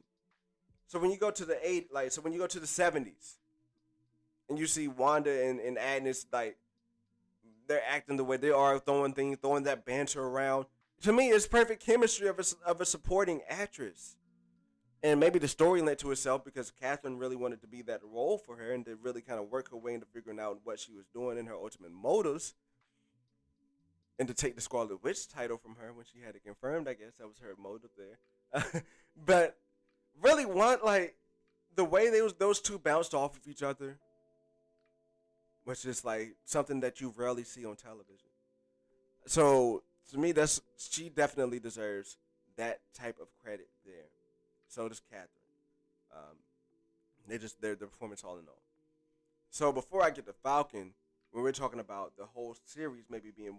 So when you go to the 70s, and you see Wanda and Agnes, like, they're acting the way they are, throwing that banter around. To me, it's perfect chemistry of a supporting actress. And maybe the story lent to itself because Catherine really wanted to be that role for her and to really kind of work her way into figuring out what she was doing and her ultimate motives. And to take the Scarlet Witch title from her when she had it confirmed, I guess that was her motive there. But really, the way those 2 bounced off of each other was just like something that you rarely see on television. So to me, she definitely deserves that type of credit there. So does Catherine. Their performance all in all. So before I get to Falcon, when we're talking about the whole series maybe being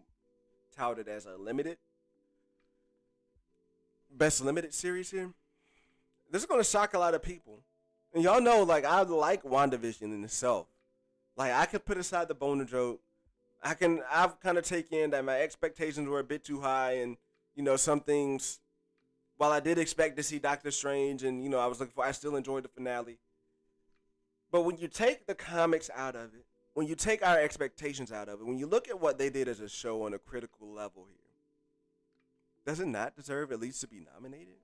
touted as a best limited series here, this is gonna shock a lot of people. And y'all know, like, I like WandaVision in itself. Like, I could put aside the boner joke. I've kind of taken in that my expectations were a bit too high, and some things. While I did expect to see Doctor Strange, and I still enjoyed the finale. But when you take the comics out of it, when you take our expectations out of it, when you look at what they did as a show on a critical level here, does it not deserve at least to be nominated?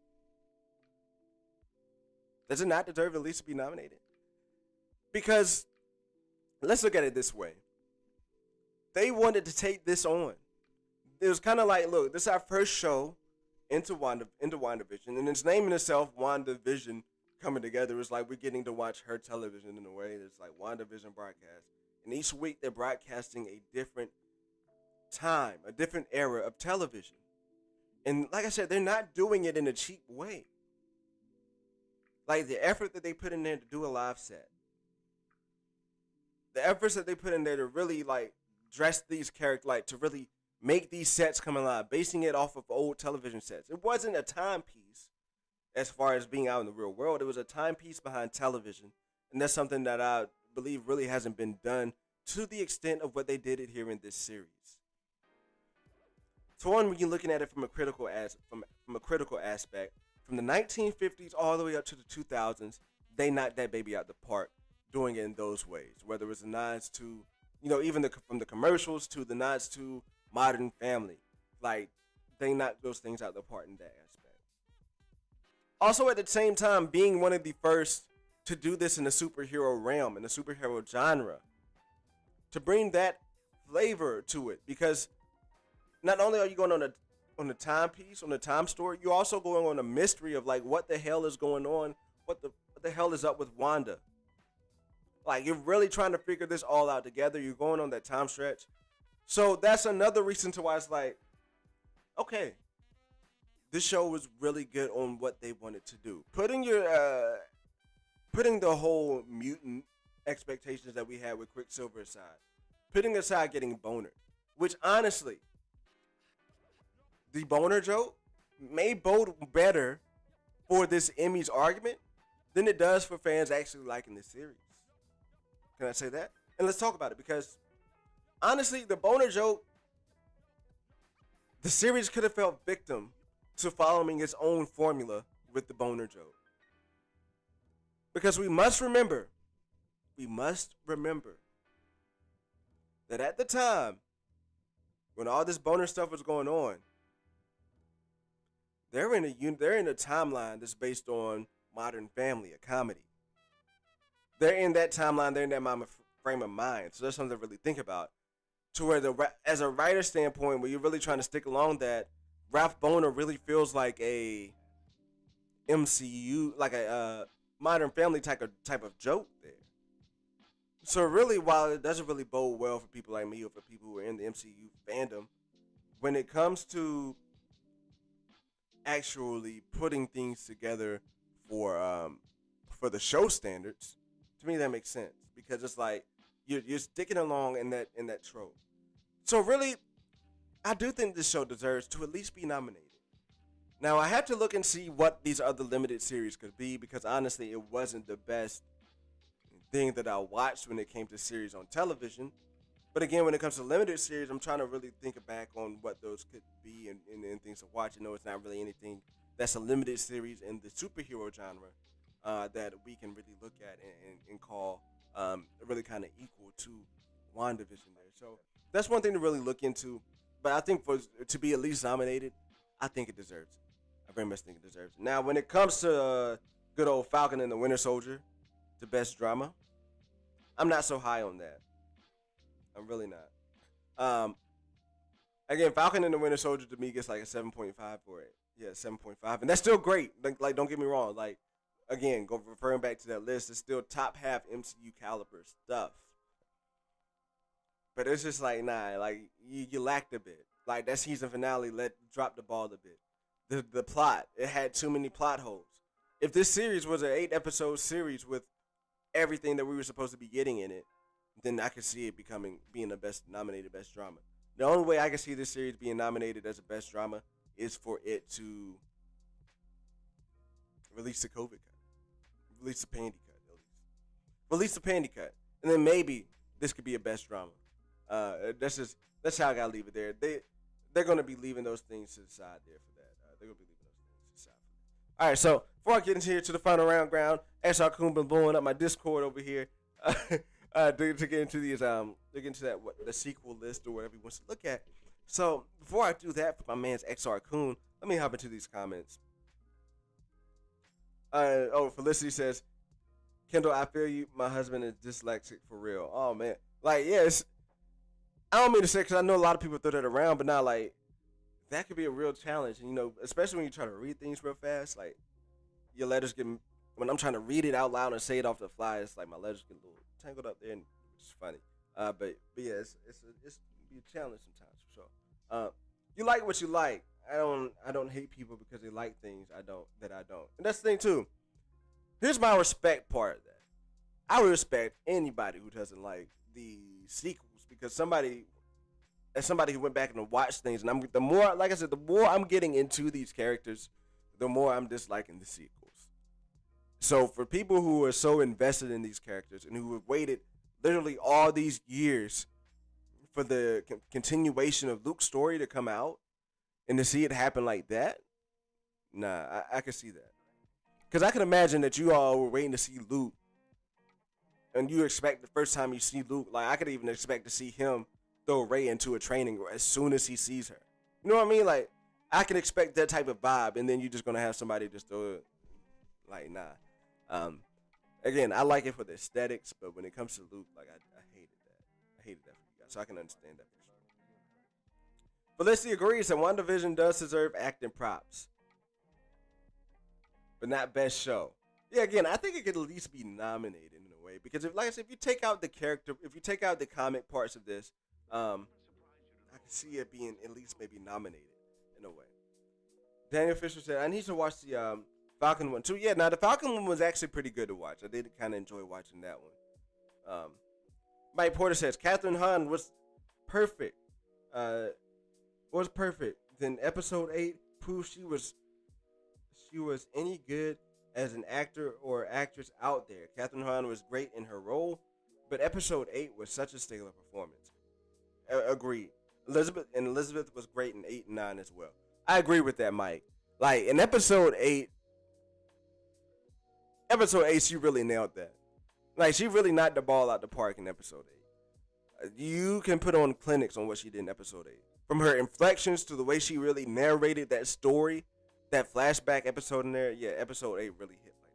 Does it not deserve at least to be nominated? Because let's look at it this way. They wanted to take this on. It was kind of like, look, this is our first show into WandaVision, and its name in itself, WandaVision, coming together. It's like we're getting to watch her television in a way. It's like WandaVision broadcast. And each week they're broadcasting a different time, a different era of television. And like I said, they're not doing it in a cheap way. Like, the effort that they put in there to do a live set, the efforts that they put in there to really, like, dress these characters, like, to really make these sets come alive, basing it off of old television sets. It wasn't a timepiece as far as being out in the real world. It was a timepiece behind television. And that's something that I believe really hasn't been done to the extent of what they did it here in this series. So when you're looking at it from a critical aspect, from the 1950s all the way up to the 2000s, they knocked that baby out the park, doing it in those ways. Whether it was the nods to, even from the commercials to the nods to Modern Family, like, they knocked those things out the park in that aspect. Also, at the same time, being one of the first to do this in the superhero realm, in the superhero genre, to bring that flavor to it, because not only are you going on the timepiece, on the time story, you're also going on a mystery of, like, what the hell is going on, what the hell is up with Wanda, Like, you're really trying to figure this all out together. You're going on that time stretch. So that's another reason to why it's like, okay, this show was really good on what they wanted to do. Putting the whole mutant expectations that we had with Quicksilver aside. Putting aside getting boner. Which, honestly, the boner joke may bode better for this Emmys argument than it does for fans actually liking this series. Can I say that? And let's talk about it, because honestly, the boner joke, the series could have fell victim to following its own formula with the boner joke. Because we must remember that at the time, when all this boner stuff was going on, they're in a timeline that's based on Modern Family, a comedy. They're in that timeline, they're in that frame of mind. So that's something to really think about. To where, as a writer standpoint, where you're really trying to stick along that, Ralph Boner really feels like a MCU, like a Modern Family type of joke there. So really, while it doesn't really bode well for people like me or for people who are in the MCU fandom, when it comes to actually putting things together for the show standards, to me that makes sense, because it's like you're sticking along in that trope. So really, I do think this show deserves to at least be nominated. Now I have to look and see what these other limited series could be, because honestly, it wasn't the best thing that I watched when it came to series on television. But again, when it comes to limited series, I'm trying to really think back on what those could be and things to watch. You know, it's not really anything that's a limited series in the superhero genre that we can really look at and call really kind of equal to WandaVision there. So that's one thing to really look into. But I think to be at least nominated, I think it deserves it. I very much think it deserves it. Now, when it comes to good old Falcon and the Winter Soldier, the best drama, I'm not so high on that. I'm really not. Again, Falcon and the Winter Soldier to me gets like a 7.5 for it. Yeah, 7.5, and that's still great. Like, don't get me wrong. Like, again, referring back to that list, it's still top half MCU caliber stuff. But it's just like, nah, like you lacked a bit. Like, that season finale dropped the ball a bit. The plot, it had too many plot holes. If this series was an 8-episode series with everything that we were supposed to be getting in it, then I could see it being the nominated best drama. The only way I can see this series being nominated as a best drama is for it to release the COVID cut, release the panty cut, at least. Release the panty cut, and then maybe this could be a best drama. That's how I gotta leave it there. They're gonna be leaving those things to the side there for that. They're gonna be leaving those things to the side for that. All right, so before I get into here to the final round, SR Kun been blowing up my Discord over here. To get into these the sequel list or whatever he wants to look at. So before I do that for my man's XR Kun, let me hop into these comments. Felicity says, Kendall, I feel you. My husband is dyslexic for real. Oh man, like yes. I don't mean to say, because I know a lot of people throw that around, but now like that could be a real challenge. And, you know, especially when you try to read things real fast, like your letters get. When I'm trying to read it out loud and say it off the fly, it's like my letters get a little tangled up there, and it's funny. But yeah, it's be a challenge sometimes for sure. You like what you like. I don't hate people because they like things I don't. And that's the thing too. Here's my respect part of that. I would respect anybody who doesn't like the sequels, because somebody who went back and watched things, and the more I'm getting into these characters, the more I'm disliking the sequels. So for people who are so invested in these characters and who have waited literally all these years for the continuation of Luke's story to come out and to see it happen like that, nah, I can see that. Because I can imagine that you all were waiting to see Luke, and you expect the first time you see Luke, like I could even expect to see him throw Rey into a training as soon as he sees her. You know what I mean? Like, I can expect that type of vibe, and then you're just going to have somebody just throw it. Like, nah. Again, I like it for the aesthetics, but when it comes to Luke, like I hated that. I hated that for you guys, so I can understand that for sure. Felicity agrees that WandaVision does deserve acting props, but not best show. Yeah, again, I think it could at least be nominated in a way, way. Because if, like I said, if you take out the character, if you take out the comic parts of this, I can see it being at least maybe nominated in a way. Daniel Fisher said, I need to watch the Falcon one too. Yeah, now the Falcon one was actually pretty good to watch. I did kind of enjoy watching that one. Mike Porter says, Catherine Hahn was perfect. Then episode 8 proved she was any good as an actor or actress out there. Catherine Hahn was great in her role, but episode 8 was such a stellar performance. Agreed. Elizabeth was great in 8 and 9 as well. I agree with that, Mike. Like in episode 8, she really nailed that. Like she really knocked the ball out the park in episode 8. You can put on clinics on what she did in episode 8. From her inflections to the way she really narrated that story, that flashback episode in there, yeah, episode 8 really hit like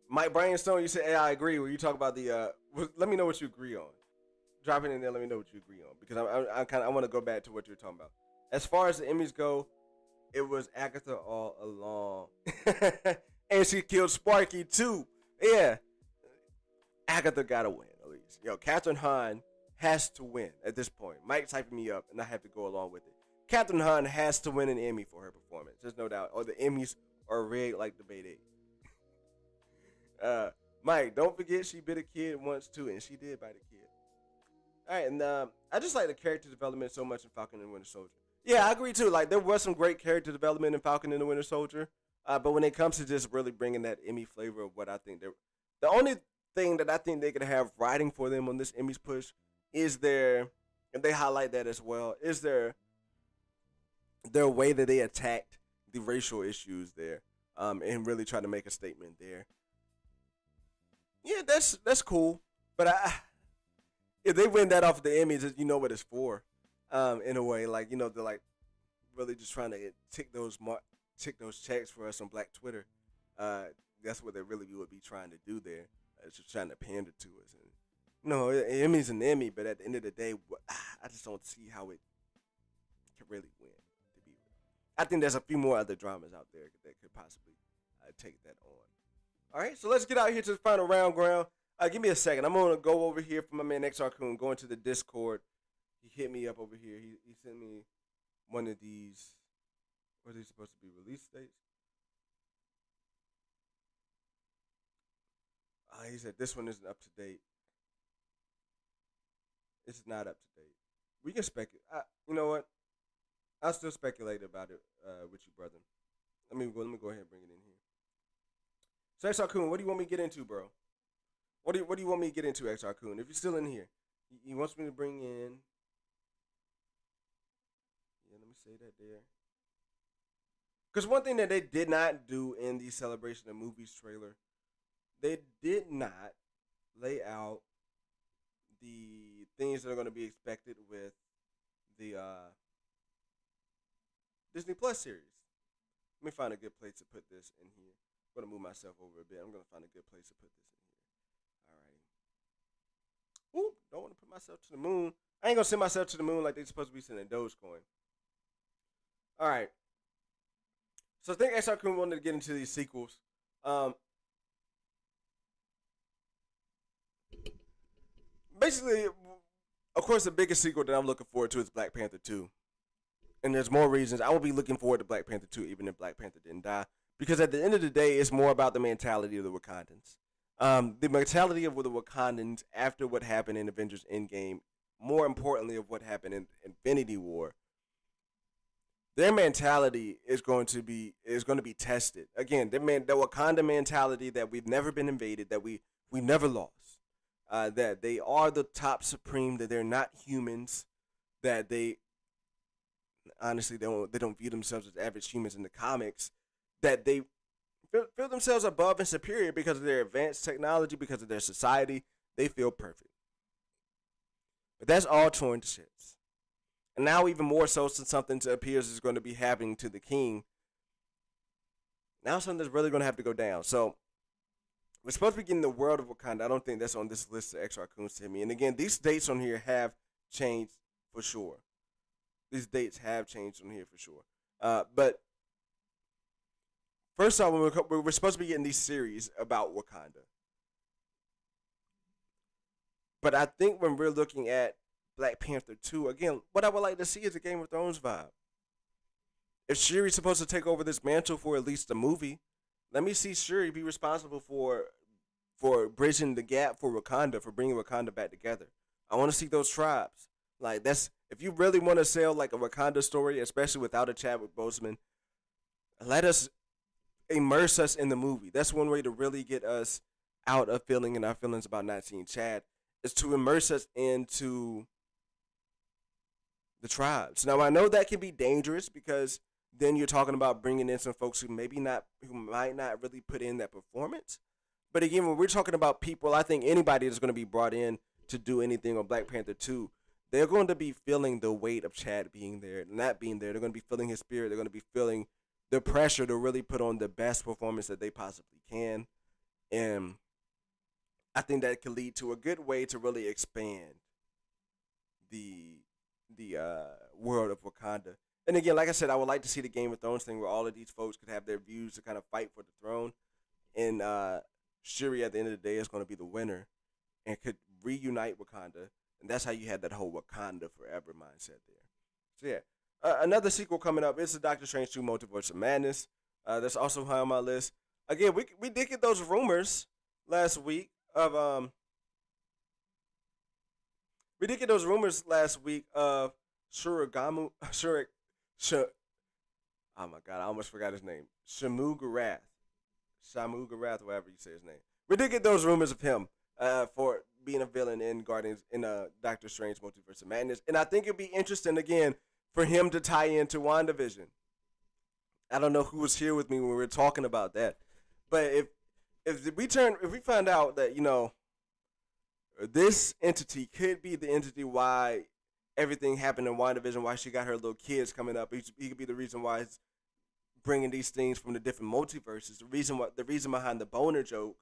that. Mike Brian Stone, you said, hey, I agree. When you talk about the, let me know what you agree on. Drop it in there. Let me know what you agree on, because I want to go back to what you're talking about. As far as the Emmys go, it was Agatha all along, and she killed Sparky too. Yeah, Agatha gotta win at least. Yo, Catherine Hahn has to win at this point. Mike's hyping me up, and I have to go along with it. Catherine Hahn has to win an Emmy for her performance. There's no doubt. Or the Emmys are rigged like Debate 8. Mike, don't forget she bit a kid once too, and she did bite a kid. All right, and I just like the character development so much in Falcon and Winter Soldier. Yeah, I agree too. Like there was some great character development in Falcon and the Winter Soldier, but when it comes to just really bringing that Emmy flavor of what I think the only thing that I think they could have riding for them on this Emmys push is and they highlight that as well, is their way that they attacked the racial issues there, and really try to make a statement there. Yeah, that's cool, but if they win that off of the Emmys, you know what it's for, in a way. Like, you know, they're like really just trying to tick those checks for us on Black Twitter. That's what they really would be trying to do there. It's just trying to pander to us. And, you know, Emmy's an Emmy, but at the end of the day, I just don't see how it can really win. To be real, I think there's a few more other dramas out there that could possibly take that on. All right, so let's get out here to the final round ground. Give me a second. I'm going to go over here for my man XR Kun, go into the Discord. He hit me up over here. He sent me one of these. What are these supposed to be? Release dates? He said this one isn't up to date. It's not up to date. We can speculate. You know what? I'll still speculate about it with you, brother. Let me go ahead and bring it in here. So XR Kun, what do you want me to get into, bro? What do you want me to get into, XR Kun? If you're still in here, he wants me to bring in. Yeah, let me say that there. Because one thing that they did not do in the Celebration of Movies trailer, they did not lay out the things that are going to be expected with the Disney Plus series. Let me find a good place to put this in here. I'm going to move myself over a bit. I'm going to find a good place to put this in here. Alrighty. Ooh, don't want to put myself to the moon. I ain't going to send myself to the moon like they're supposed to be sending Dogecoin. Alright. So I think XR Kun wanted to get into these sequels. Basically, of course, the biggest sequel that I'm looking forward to is Black Panther 2. And there's more reasons. I will be looking forward to Black Panther 2 even if Black Panther didn't die. Because at the end of the day, it's more about the mentality of the Wakandans. The mentality of the Wakandans after what happened in Avengers Endgame, more importantly of what happened in Infinity War. Their mentality is going to be tested. Again, the Wakanda mentality that we've never been invaded, that we never lost. That they are the top supreme, that they're not humans, that they honestly they don't view themselves as average humans in the comics, that they feel themselves above and superior because of their advanced technology, because of their society. They feel perfect. But that's all torn to shits. And now even more so since something appears is going to be happening to the king. Now something's really going to have to go down. So we're supposed to be getting the world of Wakanda. I don't think that's on this list that XR Kun sent me. And again, these dates on here have changed for sure. These dates have changed on here for sure. But first off, we're supposed to be getting these series about Wakanda. But I think when we're looking at Black Panther 2, again, what I would like to see is a Game of Thrones vibe. If Shuri's supposed to take over this mantle for at least the movie, let me see Shuri be responsible for bridging the gap for Wakanda, for bringing Wakanda back together. I want to see those tribes. Like, that's, if you really want to sell like a Wakanda story, especially without a Chadwick Boseman, let us immerse us in the movie. That's one way to really get us out of feeling and our feelings about not seeing Chad, is to immerse us into the tribes. Now, I know that can be dangerous because then you're talking about bringing in some folks who might not really put in that performance. But again, when we're talking about people, I think anybody that's going to be brought in to do anything on Black Panther 2, they're going to be feeling the weight of Chad being there, not being there. They're going to be feeling his spirit. They're going to be feeling the pressure to really put on the best performance that they possibly can. And I think that could lead to a good way to really expand the world of Wakanda. And again, like I said, I would like to see the Game of Thrones thing where all of these folks could have their views to kind of fight for the throne. And Shuri, at the end of the day, is going to be the winner and could reunite Wakanda. And that's how you had that whole Wakanda Forever mindset there. So, yeah. Another sequel coming up is the Doctor Strange 2 Multiverse of Madness. That's also high on my list. Again, we did get those rumors last week of we did get those rumors last week of oh my god, I almost forgot his name. Shamu Garath, whatever you say his name. We did get those rumors of him for being a villain in Doctor Strange Multiverse of Madness, and I think it'd be interesting again for him to tie into WandaVision. I don't know who was here with me when we were talking about that, but if we find out that, you know, this entity could be the entity why everything happened in WandaVision, why she got her little kids coming up, he could be the reason why it's bringing these things from the different multiverses. The reason behind the boner joke,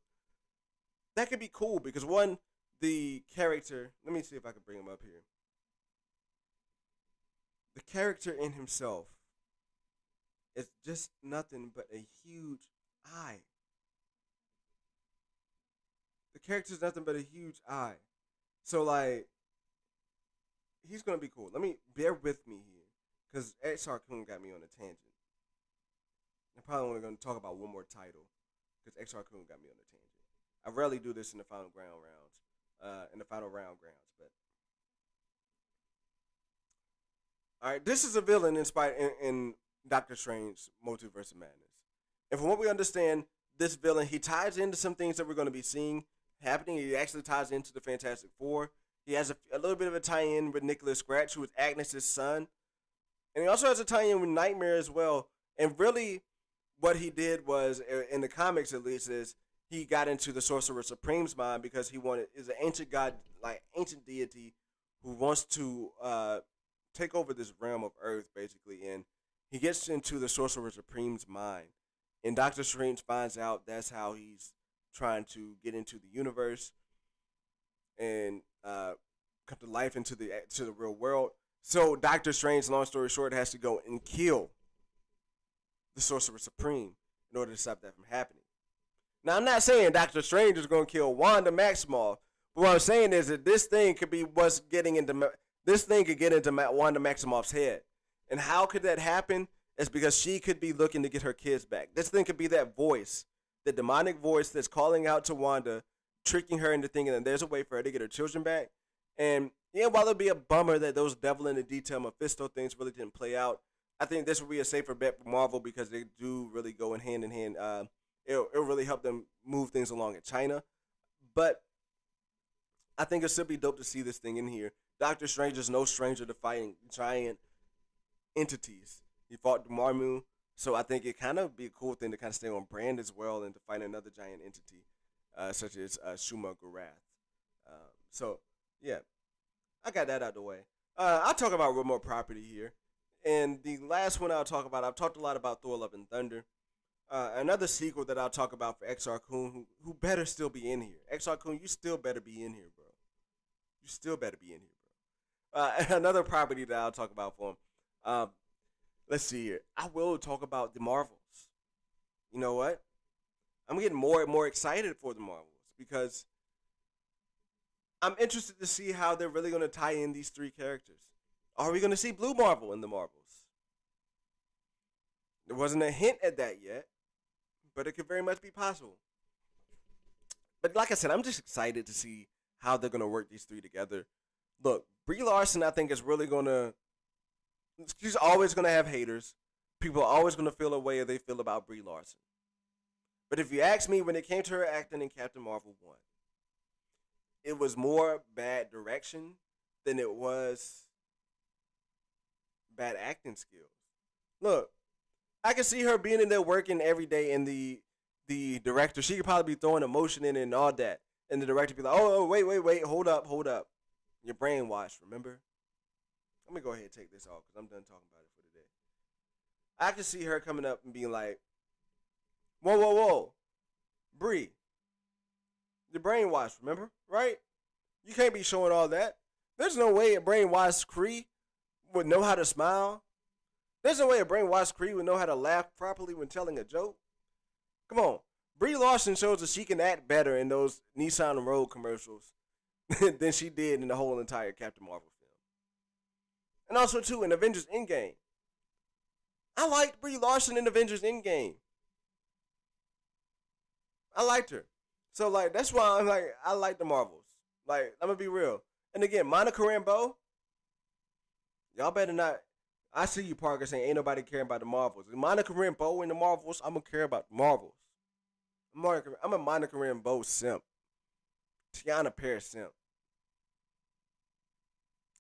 that could be cool because one, the character. Let me see if I can bring him up here. The character in himself is just nothing but a huge eye. The character's nothing but a huge eye. So, like, he's going to be cool. Let me, bear with me here, because XR Kun got me on a tangent. I'm probably only going to talk about one more title, because XR Kun got me on a tangent. I rarely do this in the final round grounds, but. Alright, this is a villain inspired in Doctor Strange Multiverse of Madness. And from what we understand, this villain, he ties into some things that we're going to be seeing happening. He actually ties into the Fantastic Four. He has a little bit of a tie-in with Nicholas Scratch, who is Agnes' son. And he also has a tie-in with Nightmare as well. And really, what he did was, in the comics at least, is he got into the Sorcerer Supreme's mind because is an ancient god, like ancient deity, who wants to take over this realm of Earth, basically. And he gets into the Sorcerer Supreme's mind. And Doctor Strange finds out that's how he's trying to get into the universe and come to life to the real world. So Doctor Strange, long story short, has to go and kill the Sorcerer Supreme in order to stop that from happening. Now, I'm not saying Doctor Strange is going to kill Wanda Maximoff, but what I'm saying is that this thing could be what's getting into this thing could get into Wanda Maximoff's head. And how could that happen? It's because she could be looking to get her kids back. This thing could be that voice, the demonic voice that's calling out to Wanda, tricking her into thinking that there's a way for her to get her children back. And yeah, while it'd be a bummer that those Devil in the Detail Mephisto things really didn't play out, I think this would be a safer bet for Marvel because they do really go in hand in hand. It'll really help them move things along in China. But I think it'll still be dope to see this thing in here. Doctor Strange is no stranger to fighting giant entities. He fought Dormammu, so I think it kind of be a cool thing to kind of stay on brand as well and to fight another giant entity, such as Shuma Garath. So, yeah, I got that out the way. I'll talk about one more property here. And the last one I'll talk about, I've talked a lot about Thor Love and Thunder. Another sequel that I'll talk about for XR Kun, who better still be in here. XR Kun, you still better be in here, bro. You still better be in here, bro. Another property that I'll talk about for him. Let's see here. I will talk about the Marvels. you know what? I'm getting more and more excited for the Marvels because I'm interested to see how they're really going to tie in these three characters. Are we going to see Blue Marvel in the Marvels? There wasn't a hint at that yet, but it could very much be possible. But like I said, I'm just excited to see how they're going to work these three together. Look, Brie Larson, I think, is really going to... She's always going to have haters. People are always going to feel a way they feel about Brie Larson. But if you ask me, when it came to her acting in Captain Marvel 1, it was more bad direction than it was bad acting skills. Look, I can see her being in there working every day, and the director, she could probably be throwing emotion in it and all that. And the director be like, oh, wait, hold up. You're brainwashed, remember? Let me go ahead and take this off because I'm done talking about it for today. I can see her coming up and being like, whoa. Bree, you're brainwashed, remember? Right? You can't be showing all that. There's no way a brainwashed Kree would know how to smile. There's no way a brainwashed Kree would know how to laugh properly when telling a joke. Come on. Brie Larson shows that she can act better in those Nissan Road commercials than she did in the whole entire Captain Marvel film. And also, too, in Avengers Endgame. I liked Brie Larson in Avengers Endgame. I liked her. So, like, that's why I'm like, I like the Marvels. Like, I'm going to be real. And again, Monica Rambeau, y'all better not. I see you, Parker, saying ain't nobody caring about the Marvels. Monica Rambeau in the Marvels, I'm going to care about the Marvels. I'm a Monica Rambeau simp. Tiana Paris simp.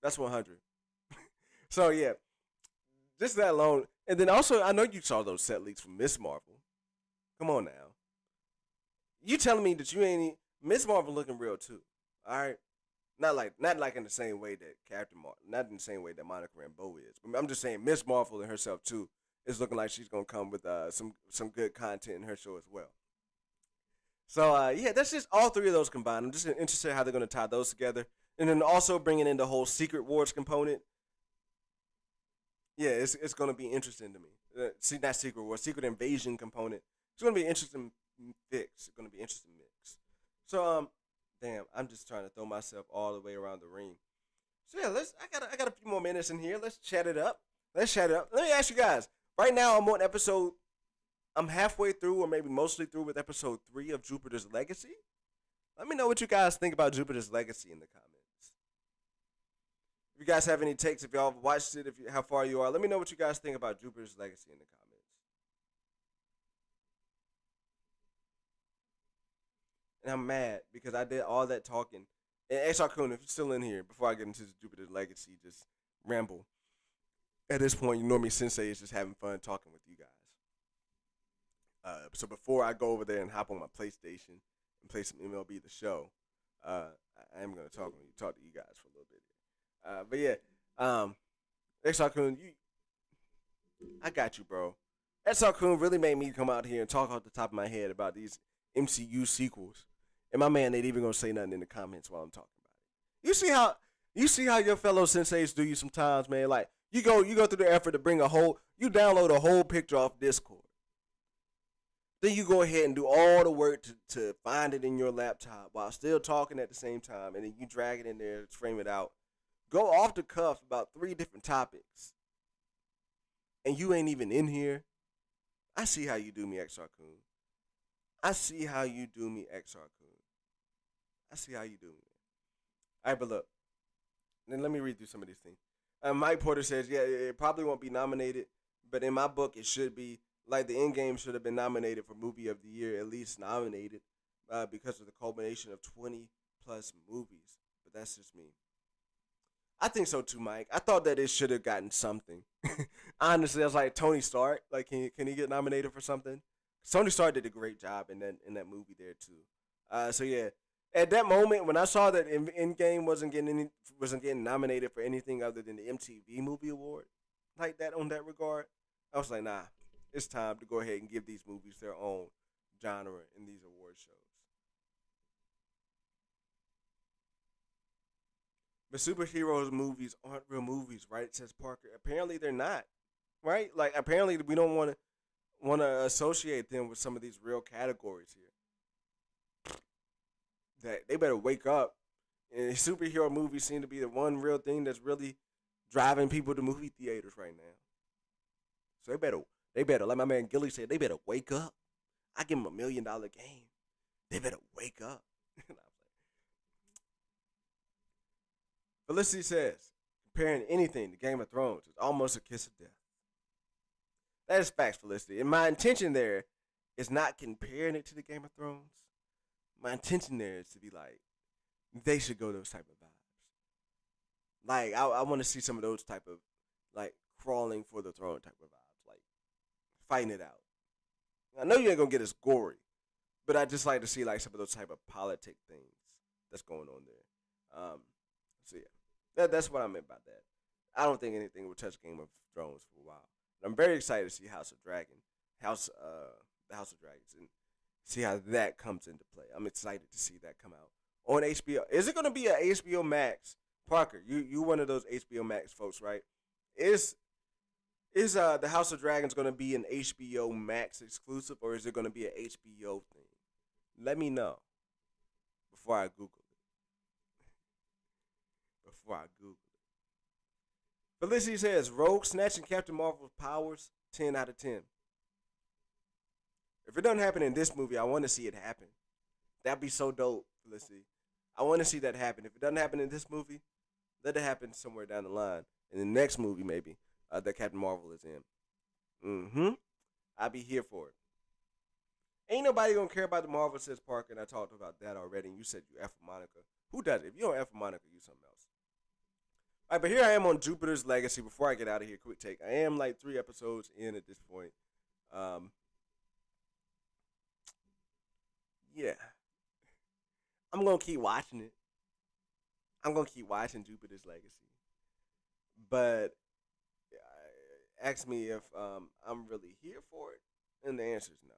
That's 100. So, yeah. Just that alone. And then also, I know you saw those set leaks from Miss Marvel. Come on now. You telling me that you ain't Miss Marvel looking real too? All right, not like in the same way that Captain Marvel, not in the same way that Monica Rambeau is. But I'm just saying Miss Marvel and herself too is looking like she's gonna come with some good content in her show as well. So yeah, that's just all three of those combined. I'm just interested in how they're gonna tie those together, and then also bringing in the whole Secret Wars component. Yeah, it's gonna be interesting to me. See, not Secret Wars, Secret Invasion component. It's gonna be an interesting fix. It's gonna be an interesting mix. So damn, I'm just trying to throw myself all the way around the ring. So yeah, I got a few more minutes in here. Let's chat it up. Let me ask you guys. Right now I'm halfway through or maybe mostly through with episode 3 of Jupiter's Legacy. Let me know what you guys think about Jupiter's Legacy in the comments. If you guys have any takes, if y'all watched it, how far you are, let me know what you guys think about Jupiter's Legacy in the comments. And I'm mad because I did all that talking. And XR Kun, if you're still in here, before I get into Jupiter's Legacy, just ramble. At this point, you know me, Sensei is just having fun talking with you guys. So before I go over there and hop on my PlayStation and play some MLB The Show, I am going to talk to you guys for a little bit. But yeah, XR Kun, I got you, bro. XR Kun really made me come out here and talk off the top of my head about these MCU sequels. And my man ain't even gonna say nothing in the comments while I'm talking about it. You see how your fellow senseis do you sometimes, man. Like you go through the effort to bring you download a whole picture off Discord. Then you go ahead and do all the work to find it in your laptop while still talking at the same time, and then you drag it in there, frame it out. Go off the cuff about 3 different topics. And you ain't even in here. I see how you do me, XR Kun. I see how you do me, XR Kun. I see how you do me. All right, but look. Then let me read through some of these things. Mike Porter says, yeah, it probably won't be nominated, but in my book, it should be. Like, the Endgame should have been nominated for Movie of the Year, at least nominated, because of the culmination of 20-plus movies. But that's just me. I think so, too, Mike. I thought that it should have gotten something. Honestly, I was like, Tony Stark. Like, can he get nominated for something? Tony Stark did a great job in that movie there too. So yeah, at that moment when I saw that Endgame wasn't getting nominated for anything other than the MTV Movie Award, like that on that regard, I was like, nah, it's time to go ahead and give these movies their own genre in these award shows. But superheroes movies aren't real movies, right? Says Parker. Apparently they're not, right? Like apparently we don't want to. want to associate them with some of these real categories here. That they better wake up. And superhero movies seem to be the one real thing that's really driving people to movie theaters right now. So they better, like my man Gilly said, they better wake up. I give them $1 million game. They better wake up. Felicity says, comparing anything to Game of Thrones is almost a kiss of death. That is facts, Felicity. And my intention there is not comparing it to the Game of Thrones. My intention there is to be like, they should go those type of vibes. Like, I want to see some of those type of, like, crawling for the throne type of vibes. Like, fighting it out. I know you ain't going to get as gory, but I just like to see, like, some of those type of politic things that's going on there. So, yeah. That's what I meant by that. I don't think anything will touch Game of Thrones for a while. And I'm very excited to see the House of Dragons, and see how that comes into play. I'm excited to see that come out on HBO. Is it going to be a HBO Max? Parker, you one of those HBO Max folks, right? Is the House of Dragons going to be an HBO Max exclusive, or is it going to be an HBO thing? Let me know before I Google it. Felicity says, Rogue snatching Captain Marvel's powers, 10 out of 10. If it doesn't happen in this movie, I want to see it happen. That'd be so dope, Felicity. I want to see that happen. If it doesn't happen in this movie, let it happen somewhere down the line. In the next movie, maybe, that Captain Marvel is in. I'll be here for it. Ain't nobody gonna care about the Marvel, says Parker, and I talked about that already, and you said you F for Monica. Who does it? If you don't F for Monica, you something else. All right, but here I am on Jupiter's Legacy. Before I get out of here, quick take. I am like 3 episodes in at this point. Yeah. I'm going to keep watching it. I'm going to keep watching Jupiter's Legacy. But ask me if I'm really here for it, and the answer is no.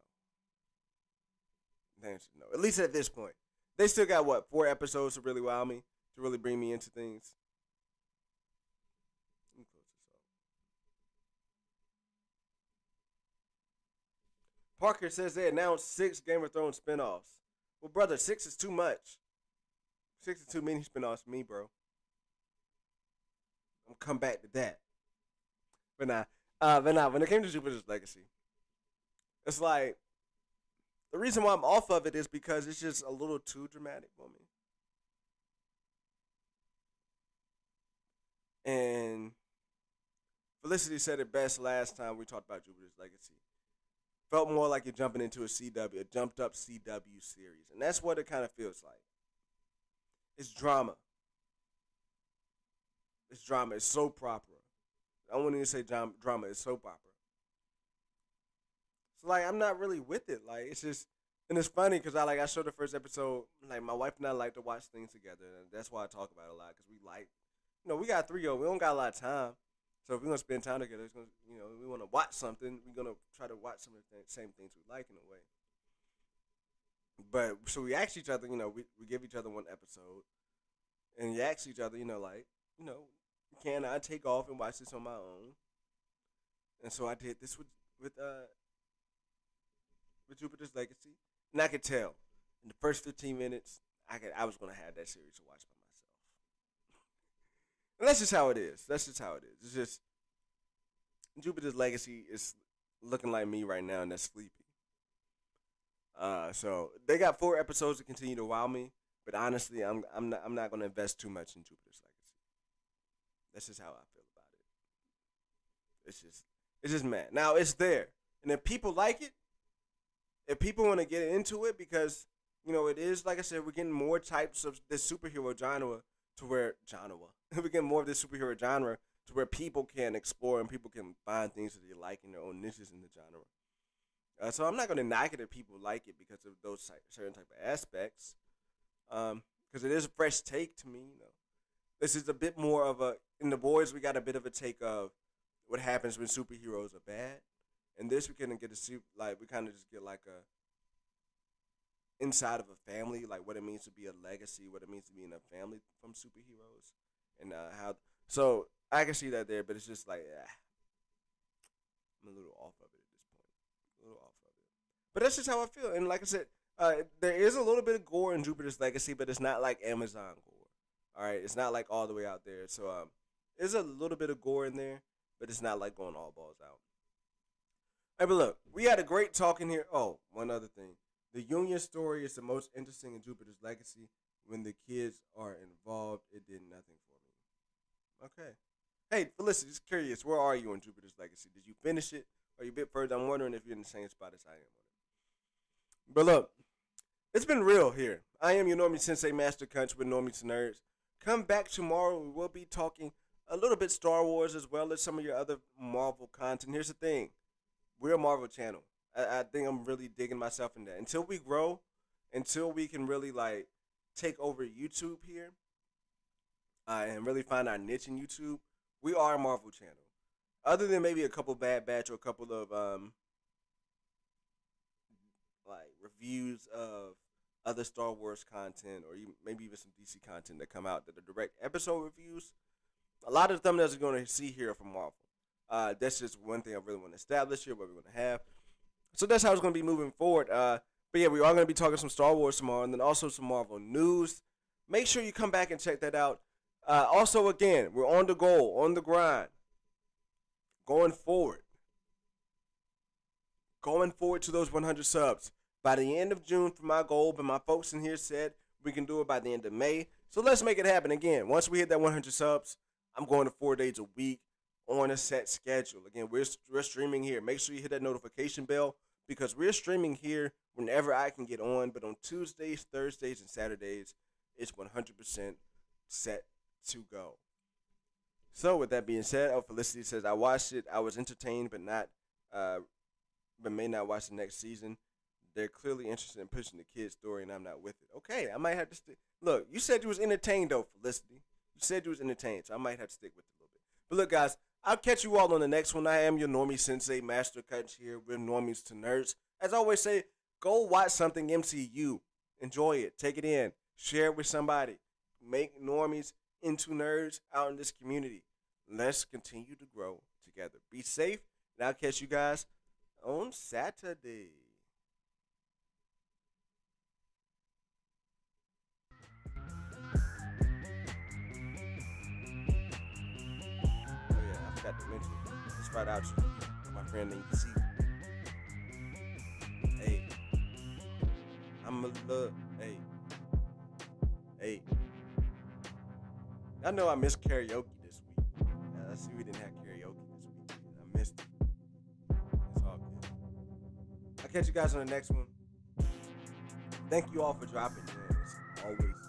The answer is no. At least at this point. They still got, 4 episodes to really wow me, to really bring me into things. Let me close this up. Parker says they announced 6 Game of Thrones spinoffs. Well, brother, 6 is too much. 6 is too many spinoffs for me, bro. I'm gonna come back to that. But nah, when it came to Jupiter's Legacy, it's like, the reason why I'm off of it is because it's just a little too dramatic for me. And Felicity said it best last time we talked about Jupiter's Legacy. Felt more like you're jumping into a jumped up CW series. And that's what it kind of feels like. It's drama. It's drama. It's soap opera. I wouldn't even say drama. It's soap opera. So, like, I'm not really with it. Like, it's just, and it's funny because I showed the first episode. Like, my wife and I like to watch things together. And that's why I talk about it a lot, because we like, we got 3 years. We don't got a lot of time. So if we're going to spend time together, it's gonna, we want to watch something, we're going to try to watch some of the same things we like in a way. But, so we ask each other, we give each other one episode. And you ask each other, can I take off and watch this on my own? And so I did this with Jupiter's Legacy. And I could tell, in the first 15 minutes, I was going to have that series to watch by myself. And that's just how it is. It's just, Jupiter's Legacy is looking like me right now, and that's sleepy. So they got 4 episodes to continue to wow me, but honestly, I'm not going to invest too much in Jupiter's Legacy. That's just how I feel about it. It's just mad. Now it's there, and if people like it, if people want to get into it, because it is, like I said, we're getting more types of this superhero genre to where we're getting more of this superhero genre to where people can explore and people can find things that they like in their own niches in the genre. So I'm not going to knock it if people like it because of those certain type of aspects, because it is a fresh take to me. This is a bit more of a, in The Boys we got a bit of a take of what happens when superheroes are bad, and this we kind of get to see, like, we kind of just get like a inside of a family, like what it means to be a legacy, what it means to be in a family from superheroes, and how. So I can see that there, but it's just like, I'm a little off of it at this point. But that's just how I feel. And like I said, there is a little bit of gore in Jupiter's Legacy, but it's not like Amazon gore. All right, it's not like all the way out there. So there's a little bit of gore in there, but it's not like going all balls out. Hey, but look, we had a great talk in here. Oh, one other thing. The Union story is the most interesting in Jupiter's Legacy. When the kids are involved, it did nothing for me. Okay. Hey, Felicity, just curious, where are you in Jupiter's Legacy? Did you finish it? Are you a bit further? I'm wondering if you're in the same spot as I am on it. But look, it's been real here. I am your Normie Sensei Master Kunch with Normies to Nerds. Come back tomorrow. We will be talking a little bit Star Wars as well as some of your other Marvel content. Here's the thing. We're a Marvel channel. I think I'm really digging myself in that. Until we grow, until we can really like take over YouTube here and really find our niche in YouTube, we are a Marvel channel. Other than maybe a couple Bad Batch or a couple of like reviews of other Star Wars content or maybe even some DC content that come out that are direct episode reviews, a lot of the thumbnails you're going to see here are from Marvel. That's just one thing I really want to establish here, what we're going to have. So that's how it's going to be moving forward. But yeah, we are going to be talking some Star Wars tomorrow and then also some Marvel news. Make sure you come back and check that out. Also, again, we're on the goal, on the grind, going forward. Going forward to those 100 subs. By the end of June for my goal, but my folks in here said we can do it by the end of May. So let's make it happen again. Once we hit that 100 subs, I'm going to 4 days a week on a set schedule. Again, we're streaming here. Make sure you hit that notification bell because we're streaming here whenever I can get on. But on Tuesdays, Thursdays, and Saturdays, it's 100% set to go. So with that being said, Felicity says, I watched it. I was entertained, but may not watch the next season. They're clearly interested in pushing the kid's story, and I'm not with it. Okay, I might have to stick. Look, you said you was entertained, though, Felicity. You said you was entertained, so I might have to stick with it a little bit. But look, guys, I'll catch you all on the next one. I am your Normie Sensei Master Kunch here with Normies to Nerds. As I always say, go watch something MCU. Enjoy it. Take it in. Share it with somebody. Make normies into nerds out in this community. Let's continue to grow together. Be safe, and I'll catch you guys on Saturday. Oh yeah, I forgot to mention. It's right out you. My friend named C. Hey. I'm a love. Hey. I know I missed karaoke this week. I see we didn't have karaoke this week. I missed it. It's all good. I'll catch you guys on the next one. Thank you all for dropping in. It's always